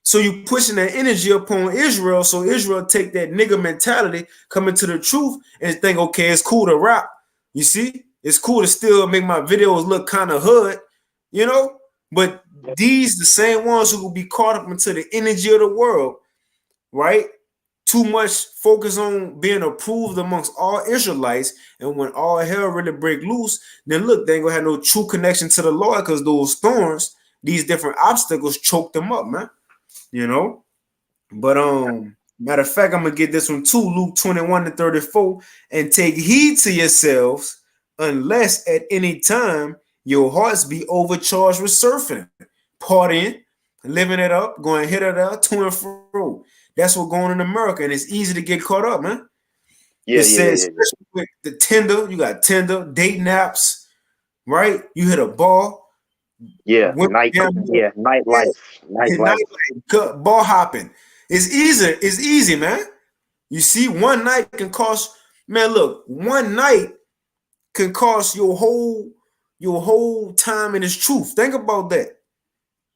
So you pushing that energy upon Israel, so Israel take that nigga mentality, come into the truth, and think, okay, it's cool to rap. You see, it's cool to still make my videos look kind of hood, But these the same ones who will be caught up into the energy of the world, right? Too much focus on being approved amongst all Israelites, and when all hell really break loose, then look, they ain't gonna have no true connection to the Lord because those thorns, these different obstacles, choke them up, man. But matter of fact, I'm gonna get this one too. Luke 21-34, and take heed to yourselves, unless at any time your hearts be overcharged with surfing, partying, living it up, going hit it up, to and fro. That's what's going on in America, and it's easy to get caught up, man. It says, with the Tinder, you got Tinder, dating apps, right? You hit a bar. Nightlife. Ball hopping. It's easy, man. You see, one night can cost, man, look, one night can cost your whole time in His truth. Think about that.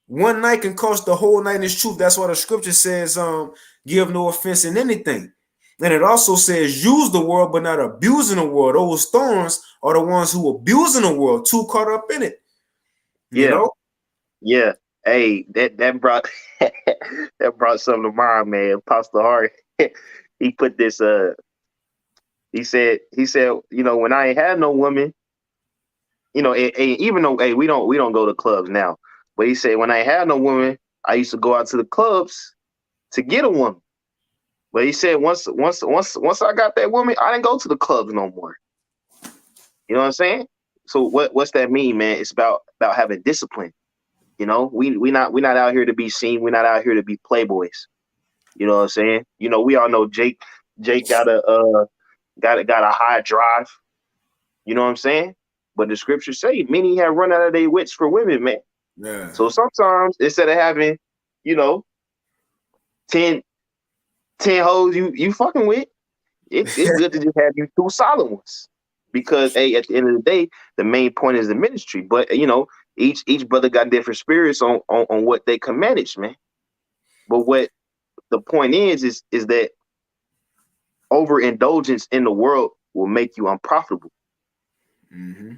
One night can cost the whole night in His truth. That's why the scripture says, give no offense in anything. And it also says, use the world, but not abusing the world. Those thorns are the ones who abusing the world, too caught up in it. You know? Yeah. Hey, that brought that brought something to mind, man. Pastor Hart, he put this. He said, when I ain't had no woman, even though we don't go to clubs now, but he said when I ain't had no woman, I used to go out to the clubs to get a woman. But he said once I got that woman, I didn't go to the clubs no more. You know what I'm saying? So what's that mean, man? It's about having discipline. We not out here to be seen. We're not out here to be playboys. You know what I'm saying? We all know Jake got a high drive. You know what I'm saying? But the scriptures say many have run out of their wits for women, man. Yeah. So sometimes instead of having, 10 hoes you fucking with, it's good to just have you 2 solid ones. Because at the end of the day, the main point is the ministry. But each brother got different spirits on what they can manage, man. But what the point is that overindulgence in the world will make you unprofitable. Mm-hmm.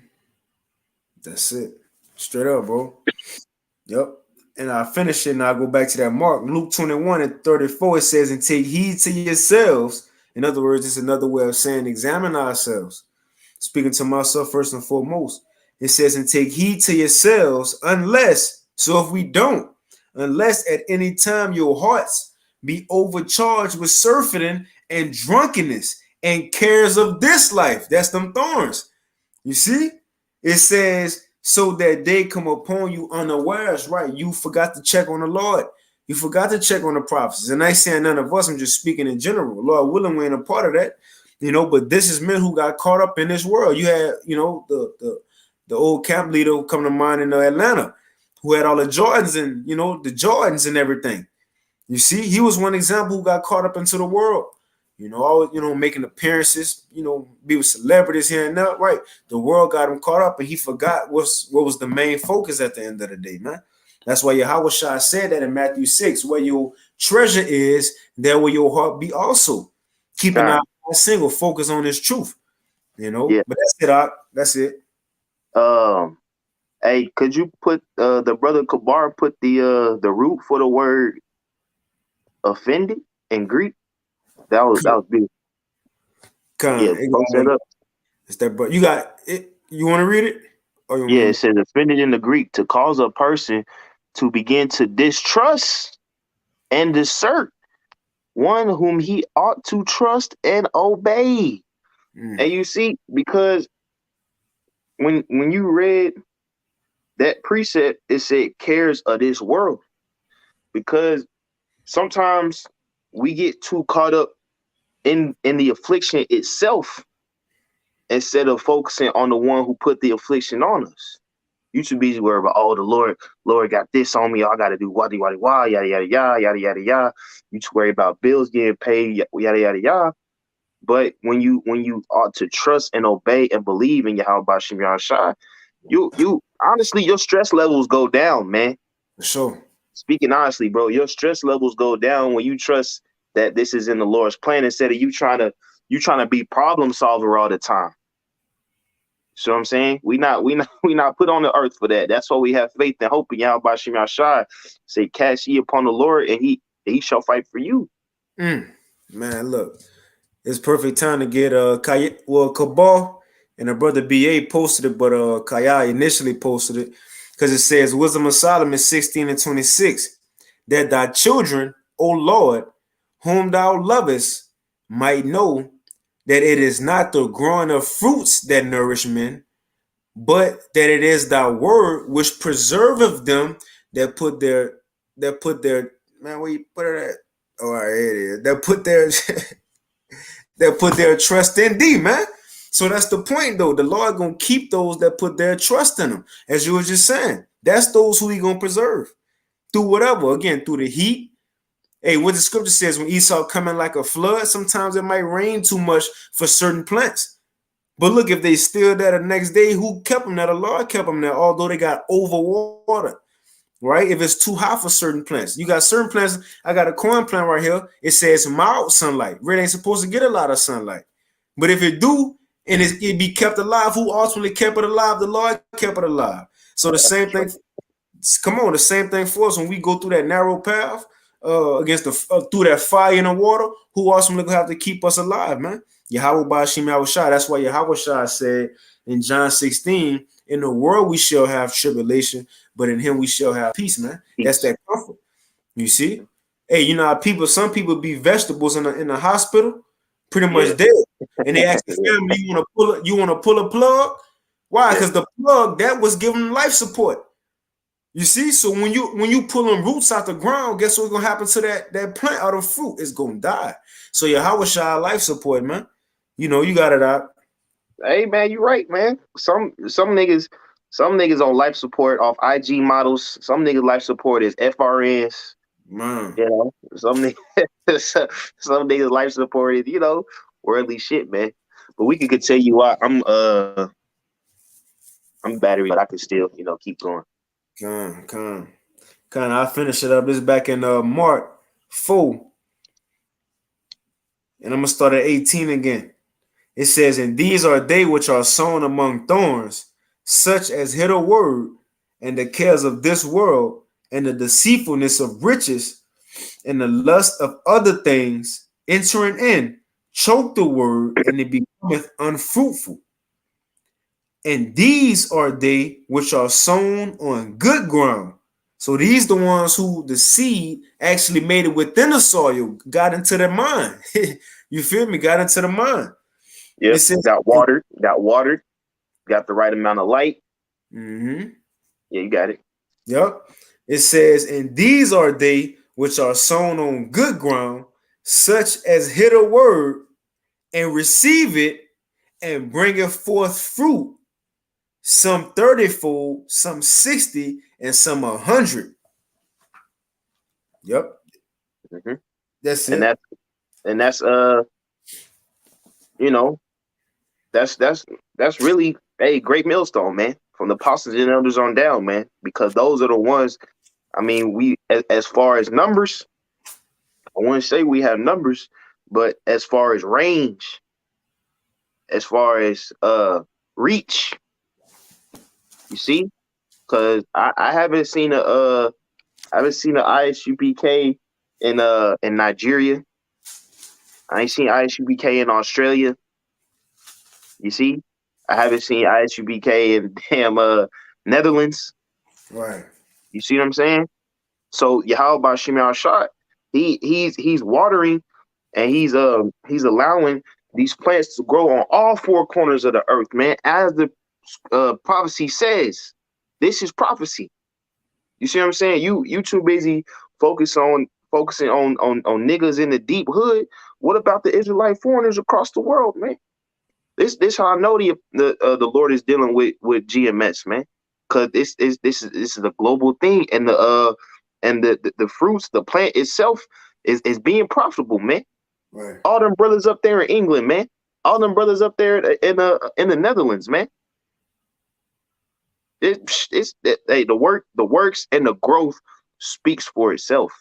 That's it. Straight up, bro. Yep. And I finish it and I go back to that mark. Luke 21-34, it says, and take heed to yourselves. In other words, it's another way of saying examine ourselves. Speaking to myself first and foremost. It says, and take heed to yourselves, unless at any time your hearts be overcharged with surfeiting and drunkenness and cares of this life. That's them thorns. You see? It says, so that they come upon you unawares, right? You forgot to check on the Lord. You forgot to check on the prophets. And I ain't saying none of us, I'm just speaking in general. Lord willing, we ain't a part of that. But this is men who got caught up in this world. You had, the old camp leader who come to mind in Atlanta, who had all the Jordans and, the Jordans and everything. You see, he was one example who got caught up into the world. Always, making appearances, be with celebrities here and there, right? The world got him caught up and he forgot what was the main focus at the end of the day, man. That's why Yahushua said that in Matthew 6, where your treasure is, there will your heart be also. Keep an eye on single, focus on this truth, Yeah. But that's it, Doc. That's it. Hey, could you put the brother Kabar put the root for the word offended in Greek? That was beautiful. Post that up. It's that, bro. You got it. You want to read it? It says offended in the Greek, to cause a person to begin to distrust and desert one whom he ought to trust and obey. And you see, because when you read that precept, it said cares of this world, because sometimes we get too caught up in the affliction itself instead of focusing on the one who put the affliction on us. You should be worried about, oh, the Lord got this on me. I got to do wadi wadi wah, yada yada yada yada yada yada. You should worry about bills getting paid, yada yada yada. But when you ought to trust and obey and believe in Yahweh Bashim Yahshua, you honestly, your stress levels go down, man. For sure. Speaking honestly, bro, your stress levels go down when you trust that this is in the Lord's plan, instead of you trying to be problem solver all the time. So I'm saying we not put on the earth for that. That's why we have faith and hope in Yahweh Bashim Yahshua. Say, cast ye upon the Lord, and he shall fight for you. Man, look, it's perfect time to get Kabal and her brother BA posted it, but Kaya initially posted it because it says Wisdom of Solomon 16:26, that thy children, O Lord, whom thou lovest, might know that it is not the growing of fruits that nourish men, but that it is thy word which preserveth them that put their man, where you put it at? Oh, here it is. That put their trust in thee, man. So that's the point, though. The Lord gonna keep those that put their trust in him, as you were just saying. That's those who he gonna preserve through whatever. Again, through the heat. Hey, what the scripture says, when Esau coming like a flood, sometimes it might rain too much for certain plants. But look, if they still there the next day, who kept them there? The Lord kept them there, although they got overwatered. Right? If it's too hot for certain plants, you got certain plants. I got a corn plant right here. It says mild sunlight. Really ain't supposed to get a lot of sunlight. But if it do, and it be kept alive, who ultimately kept it alive? The Lord kept it alive. So the same thing. Come on, the same thing for us when we go through that narrow path against through that fire and the water. Who ultimately gonna have to keep us alive, man? Yahweh Bashim Yahushua. That's why Yahweh Shah said in John 16, in the world we shall have tribulation, but in him we shall have peace, man. That's that comfort. You see? Hey, you know how some people be vegetables in the hospital, pretty much dead. And they ask the family, you want to pull a plug? Why? Because the plug that was giving them life support. You see, so when you pulling roots out the ground, guess what's gonna happen to that plant out of fruit? It's gonna die. So Yahweh Shah life support, man. You know, you got it out. Hey man, you right, man. Some niggas on life support off IG models. Some niggas life support is FRNs. Man. You know, some niggas life support is, you know, worldly shit, man. But we could tell you why I'm battery, but I can still, you know, keep going. Come. I'll finish it up. This is back in Mark 4. And I'm gonna start at 18 again. It says, and these are they which are sown among thorns, such as hear the word, and the cares of this world, and the deceitfulness of riches, and the lust of other things, entering in, choke the word, and it becometh unfruitful. And these are they which are sown on good ground. So these the ones who the seed actually made it within the soil, got into their mind. You feel me? Got into the mind. Yeah, got watered, got the right amount of light. Mm-hmm. Yeah, you got it. Yep. It says, and these are they which are sown on good ground, such as hear the word and receive it and bringeth forth fruit, some 30-fold, some 60, and some 100. Yep. Mm-hmm. That's it. And that's you know, that's really a great millstone, man. From the apostles and elders on down, man, because those are the ones. I mean, we as far as numbers, I wouldn't say we have numbers, but as far as range, as far as reach, you see, because I haven't seen a ISUPK in Nigeria. I ain't seen ISUPK in Australia. You see, I haven't seen ISUPK in damn Netherlands. Right. You see what I'm saying? So Yahweh Bashim Yahshua, he's watering and he's allowing these plants to grow on all four corners of the earth, man. As the prophecy says. This is prophecy. You see what I'm saying? You too busy focusing on niggas in the deep hood. What about the Israelite foreigners across the world, man? This how I know the Lord is dealing with GMS, man. Cause this is a global thing, and the fruits, the plant itself is being profitable, man. Right. All them brothers up there in England, man. All them brothers up there in the Netherlands, man. The works and the growth speaks for itself.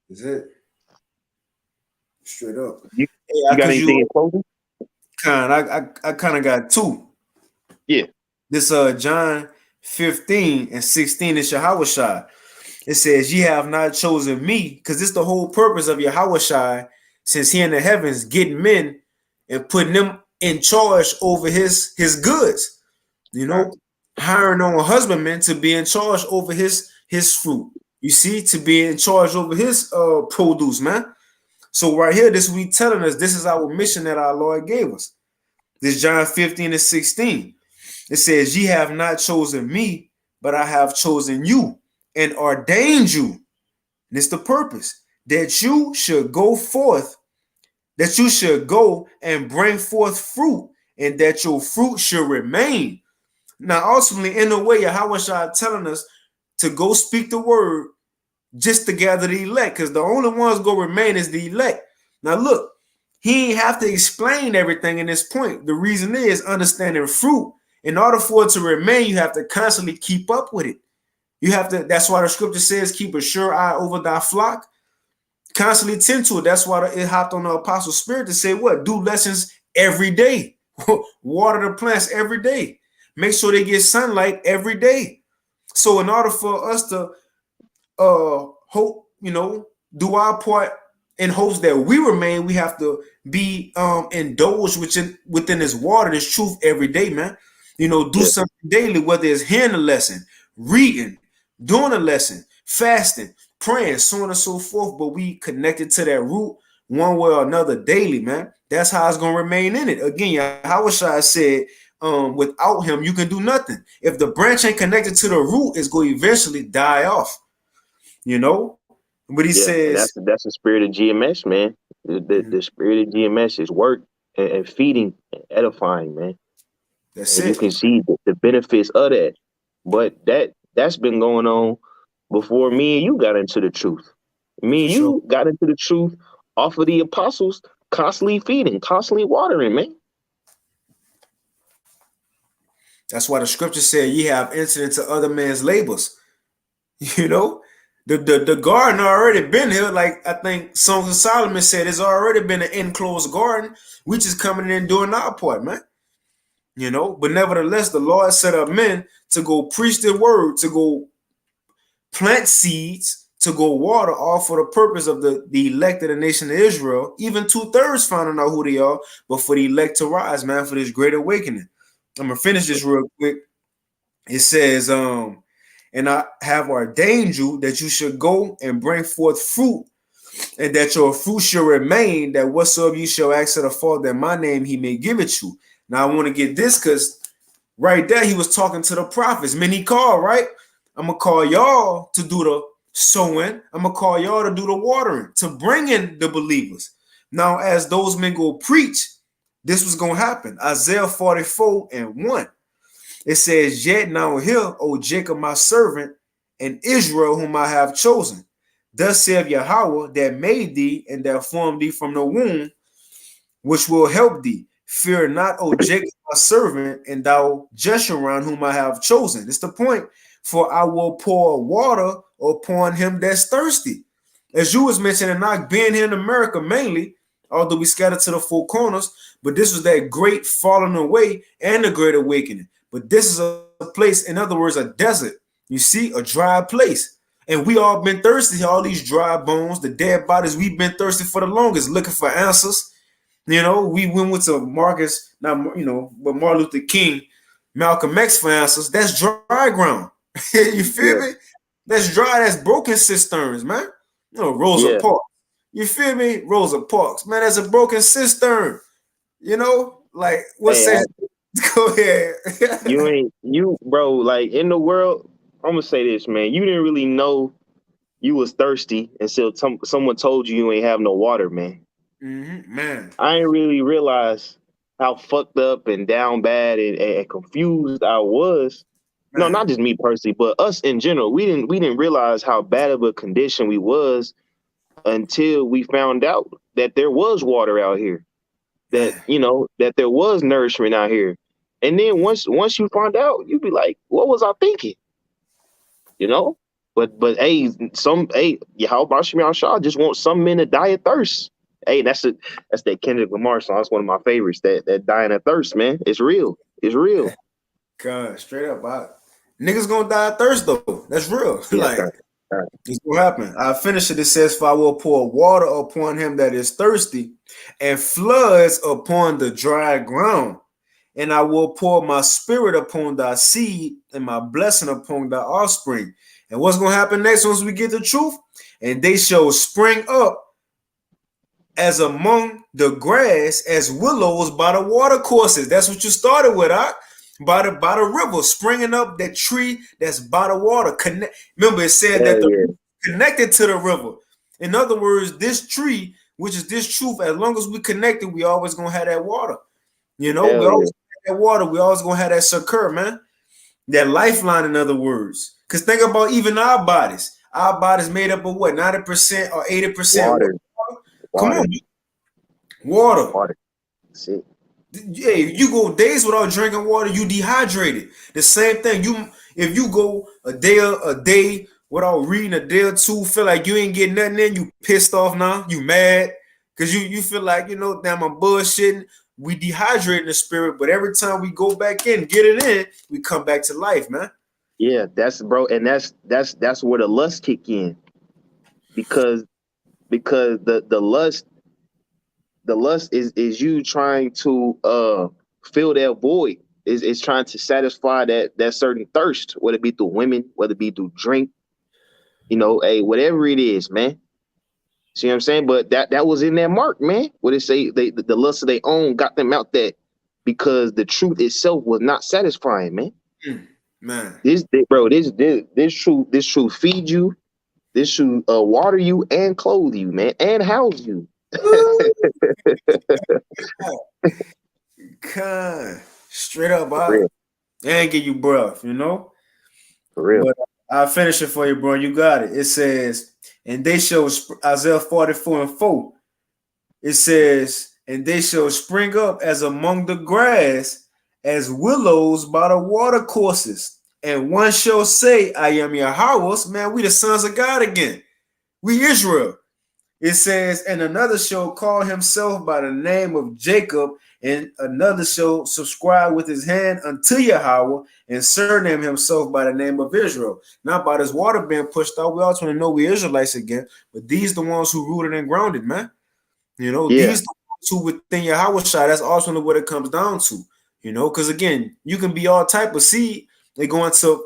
Is it straight up? You got anything in closing? I kind of got two. Yeah. This John 15:16 is Yahushua. It says, "Ye have not chosen me," because it's the whole purpose of Yahushua, since he in the heavens getting men and putting them in charge over his goods. You know, hiring on a husbandman to be in charge over his fruit. You see, to be in charge over his produce, man. So right here, this we telling us this is our mission that our Lord gave us. This John 15:16. It says, "Ye have not chosen me, but I have chosen you and ordained you." And it's the purpose that you should go forth, that you should go and bring forth fruit, and that your fruit should remain. Now, ultimately, in a way, Yahushua telling us to go speak the word just to gather the elect, because the only ones going to remain is the elect. Now, look, he ain't have to explain everything in this point. The reason is understanding fruit. In order for it to remain, you have to constantly keep up with it. You have to. That's why the scripture says, "Keep a sure eye over thy flock." Constantly tend to it. That's why it hopped on the Apostle's Spirit to say, "What? Do lessons every day. Water the plants every day. Make sure they get sunlight every day." So, in order for us to hope, do our part in hopes that we remain, we have to be indulged within this water, this truth every day, man. Do something daily, whether it's hearing a lesson, reading, doing a lesson, fasting, praying, so on and so forth. But we connected to that root one way or another daily, man. That's how it's gonna remain in it. Again, Yahushua said, without him, you can do nothing. If the branch ain't connected to the root, it's going to eventually die off. But he says that's the spirit of GMS, man. The spirit of GMS is work and feeding and edifying, man. That's and it. You can see the benefits of that. But that's been going on before me and you got into the truth. Me and you got into the truth off of the apostles, constantly feeding, constantly watering, man. That's why the scripture said, "Ye have entered into other man's labors." The garden already been here. Like I think Songs of Solomon said, it's already been an enclosed garden. We just coming in and doing our part, man. But nevertheless, the Lord set up men to go preach the word, to go plant seeds, to go water, all for the purpose of the elect of the nation of Israel. Even 2/3 finding out who they are, but for the elect to rise, man, for this great awakening. I'm gonna finish this real quick. It says, "And I have ordained you that you should go and bring forth fruit, and that your fruit shall remain, that whatsoever you shall ask of the Father in my name, he may give it you." Now I want to get this, because right there he was talking to the prophets. Many called, right? I'm gonna call y'all to do the sowing. I'm gonna call y'all to do the watering, to bring in the believers. Now, as those men go preach, this was gonna happen. Isaiah 44:1. It says, "Yet now hear, O Jacob, my servant, and Israel, whom I have chosen. Thus saith Yahweh, that made thee and that formed thee from the womb, which will help thee. Fear not, O Jacob, my servant, and thou Jeshurun, whom I have chosen." It's the point. "For I will pour water upon him that's thirsty." As you was mentioning, not being here in America mainly, although we scattered to the four corners, but this was that great falling away and the great awakening. But this is a place, in other words, a desert. You see, a dry place. And we all been thirsty, all these dry bones, the dead bodies, we've been thirsty for the longest, looking for answers. We went to Martin Luther King, Malcolm X for answers. That's dry ground. You feel me? That's dry, that's broken cisterns, man. Rosa Parks. You feel me? Rosa Parks. Man, that's a broken cistern. Like what says Go ahead. You ain't you, bro. Like in the world, I'm gonna say this, man. You didn't really know you was thirsty until someone told you ain't have no water, man. Man. I ain't really realize how fucked up and down bad and confused I was. No, Man. not just me personally, but us in general. We didn't realize how bad of a condition we was until we found out that there was water out here, that Man. that there was nourishment out here. And then once you find out, you be like, what was I thinking? You know? But hey, Yahweh Shem Shah just want some men to die of thirst. Hey, that's that Kendrick Lamar song. That's one of my favorites. That dying of thirst, man. It's real. It's real. God, straight up, niggas gonna die of thirst though. That's real. Yeah, Like, right. it's gonna happen. I finish it. It says, "For I will pour water upon him that is thirsty, and floods upon the dry ground. And I will pour my spirit upon thy seed and my blessing upon thy offspring." And what's gonna happen next once we get the truth? And they shall spring up as among the grass, as willows by the water courses. That's what you started with, by the river, springing up that tree that's by the water. Remember, it said that the connected to the river. In other words, this tree, which is this truth, as long as we connected, we always gonna have that water. We always have that water. We always gonna have that succor, man. That lifeline, in other words. Because think about even our bodies. Our bodies made up of what, 90% or 80% Water. Come on, water. Water. That's it. Hey, you go days without drinking water, you dehydrated. The same thing. If you go a day without reading a day or two, feel like you ain't getting nothing in, you pissed off now, you mad because you feel like damn, I'm bullshitting. We dehydrate the spirit, but every time we go back in, get it in, we come back to life, man. Yeah, that's bro, and that's where the lust kick in, because the lust is you trying to fill that void, is trying to satisfy that certain thirst, whether it be through women, whether it be through drink, hey, whatever it is, man. See what I'm saying? But that was in that mark, man. What it say? The lust of their own got them out there because the truth itself was not satisfying, man. Man, This truth feed you. This should water you and clothe you, man, and house you. God, straight up, and give you breath, For real. But I'll finish it for you, bro. You got it. It says, and they shall, Isaiah 44:4. It says, and they shall spring up as among the grass, as willows by the water courses. And one shall say, I am Yahweh. Man, we the sons of God again. We Israel. It says, and another shall call himself by the name of Jacob, and another shall subscribe with his hand unto Yahweh, and surname himself by the name of Israel. Not by this water being pushed out. We also want to know we Israelites again, but these the ones who rooted and grounded, man. These the ones who within Yahweh Shai. That's also what it comes down to. Because again, you can be all type of seed. They go into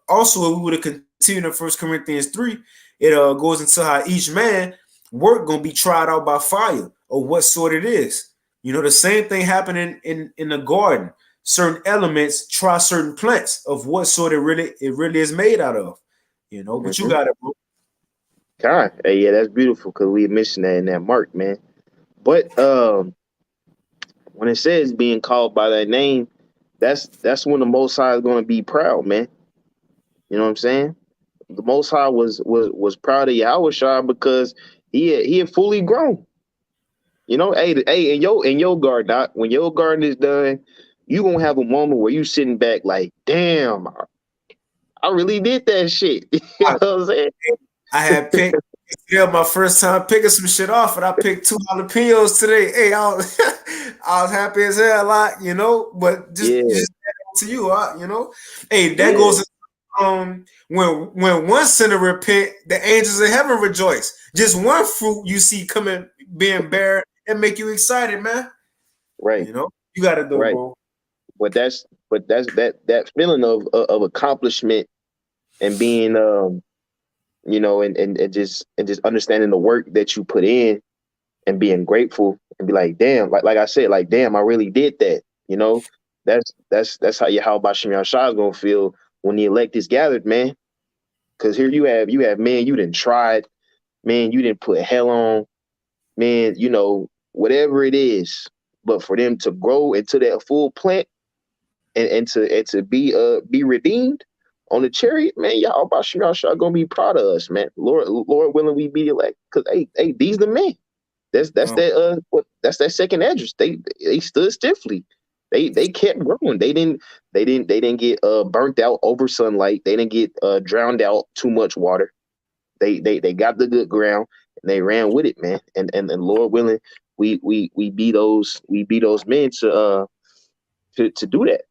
also, if we would have continued in 1 Corinthians 3, it goes into how each man work gonna be tried out by fire, or what sort it is. The same thing happening in the garden. Certain elements try certain plants of what sort it really is made out of. But you got it, bro. God, hey, yeah, that's beautiful because we mentioned that in that mark, man. But when it says being called by that name, that's when the Most High is going to be proud, man. You know what I'm saying? The Most High was proud of Yahweh Shai because he had fully grown. Hey, in your garden, when your garden is done, you gonna have a moment where you sitting back like, damn, I really did that shit. You know what I'm saying? I had picked my first time picking some shit off, and I picked 2 jalapenos today. Hey, I was happy as hell, but just to you, Hey, that goes. When one sinner repent, the angels in heaven rejoice. Just one fruit you see coming, being bare, and make you excited, man. Right. You got to do, right. Bro. But that's that feeling of accomplishment and being and just understanding the work that you put in and being grateful and be like, damn, like I said, like, damn, I really did that. that's how Yahweh Bashem Yahshua is gonna feel when the elect is gathered, man. Because here you have man, you didn't tried, man, you didn't put hell on, man, you know, whatever it is, but for them to grow into that full plant and to be redeemed on the chariot, man, y'all gonna be proud of us, man. Lord willing, we be elect, because hey, these the men. That's that's that second address. They stood stiffly. They kept growing. They didn't get burnt out over sunlight. They didn't get drowned out too much water. They got the good ground and they ran with it, man. And Lord willing, we be those men to do that,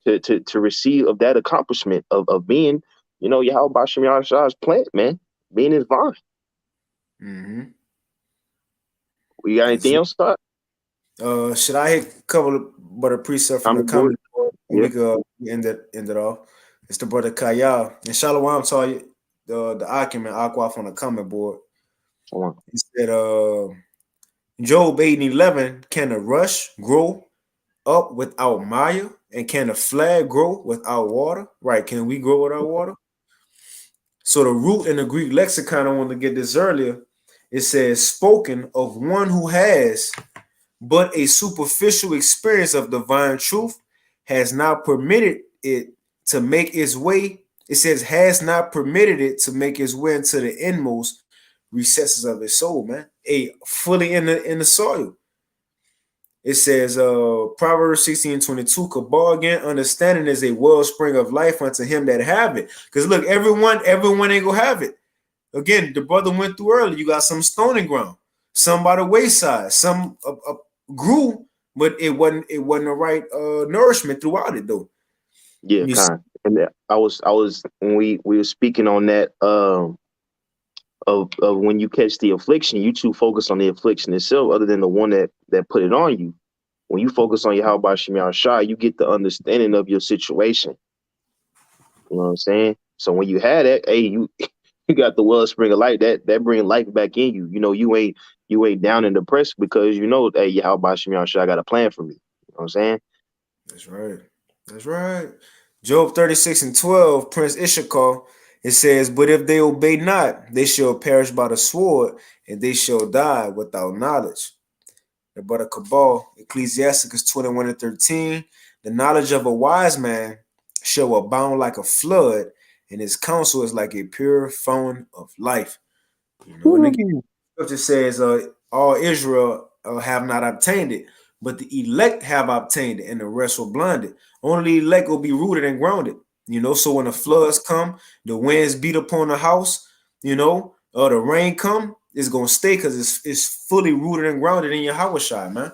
to receive of that accomplishment of being, you know, Yahweh Bashem Yahshua's plant, man, being his vine. Mm-hmm. We got anything else, Scott? Should I hit a couple of brother precepts from the comment? Yeah. We could end it off. It's the brother Kayal. And Shalom saw you the argument Aqua on the comment board. He said Job 8:11, can a rush grow up without Maya? And can a flag grow without water? Right, can we grow without water? So the root in the Greek lexicon, I wanted to get this earlier, it says spoken of one who has but a superficial experience of divine truth, has not permitted it to make its way. It says has not permitted it to make its way into the inmost recesses of his soul, man. Fully in the soil. It says Proverbs 16:22, Kabal again, understanding is a wellspring of life unto him that have it. Because look, everyone ain't gonna have it. Again, the brother went through early. You got some stony ground, some by the wayside, some grew, but it wasn't the right nourishment throughout it though. Yeah, kind. And I was when we were speaking on that of when you catch the affliction, you too focus on the affliction itself, other than the one that put it on you. When you focus on Yahweh Bashem Yahshua, you get the understanding of your situation. You know what I'm saying? So when you had that, hey, you got the wellspring of light that bring life back in you. You know, you ain't down and depressed because you know, hey, Yahweh Bashem Yahshua got a plan for me. You know what I'm saying? That's right. That's right. Job 36:12, Prince Issachar, it says, but if they obey not, they shall perish by the sword, and they shall die without knowledge. The brother Kabal, Ecclesiasticus 21:13, the knowledge of a wise man shall abound like a flood, and his counsel is like a pure fountain of life. You know, and again, scripture says, all Israel have not obtained it, but the elect have obtained it, and the rest will blinded. Only the elect will be rooted and grounded. You know, so when the floods come, the winds beat upon the house, you know, or the rain come, it's gonna stay because it's fully rooted and grounded in your house, man.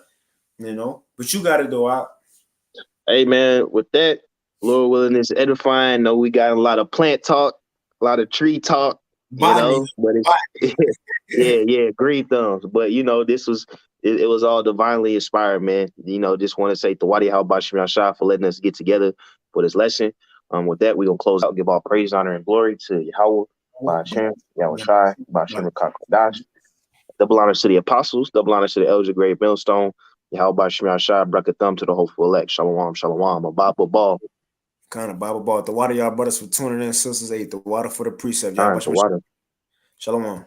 You know, but you got to do out. Hey man, with that, Lord willing, is edifying. Know we got a lot of plant talk, a lot of tree talk, you know, but it's yeah, green thumbs. But you know, this was it was all divinely inspired, man. You know, just want to say Tawadi Halbashim Yashah for letting us get together for this lesson. With that, we're gonna close out, give all praise, honor, and glory to Yahweh, Ba'ashem, Yahweh Shai, Ba'ashem Kakadash. Double honor to the apostles, double honor to the elders of Great Millstone, Yahweh Ba'ashem Yashah, Brakathum to the hopeful elect. Shalom, shalom, a Bible ball. Kind of Bible ball. The water, y'all brothers for tuning in, sisters. The water for the precept. Y'all the water. Shalom.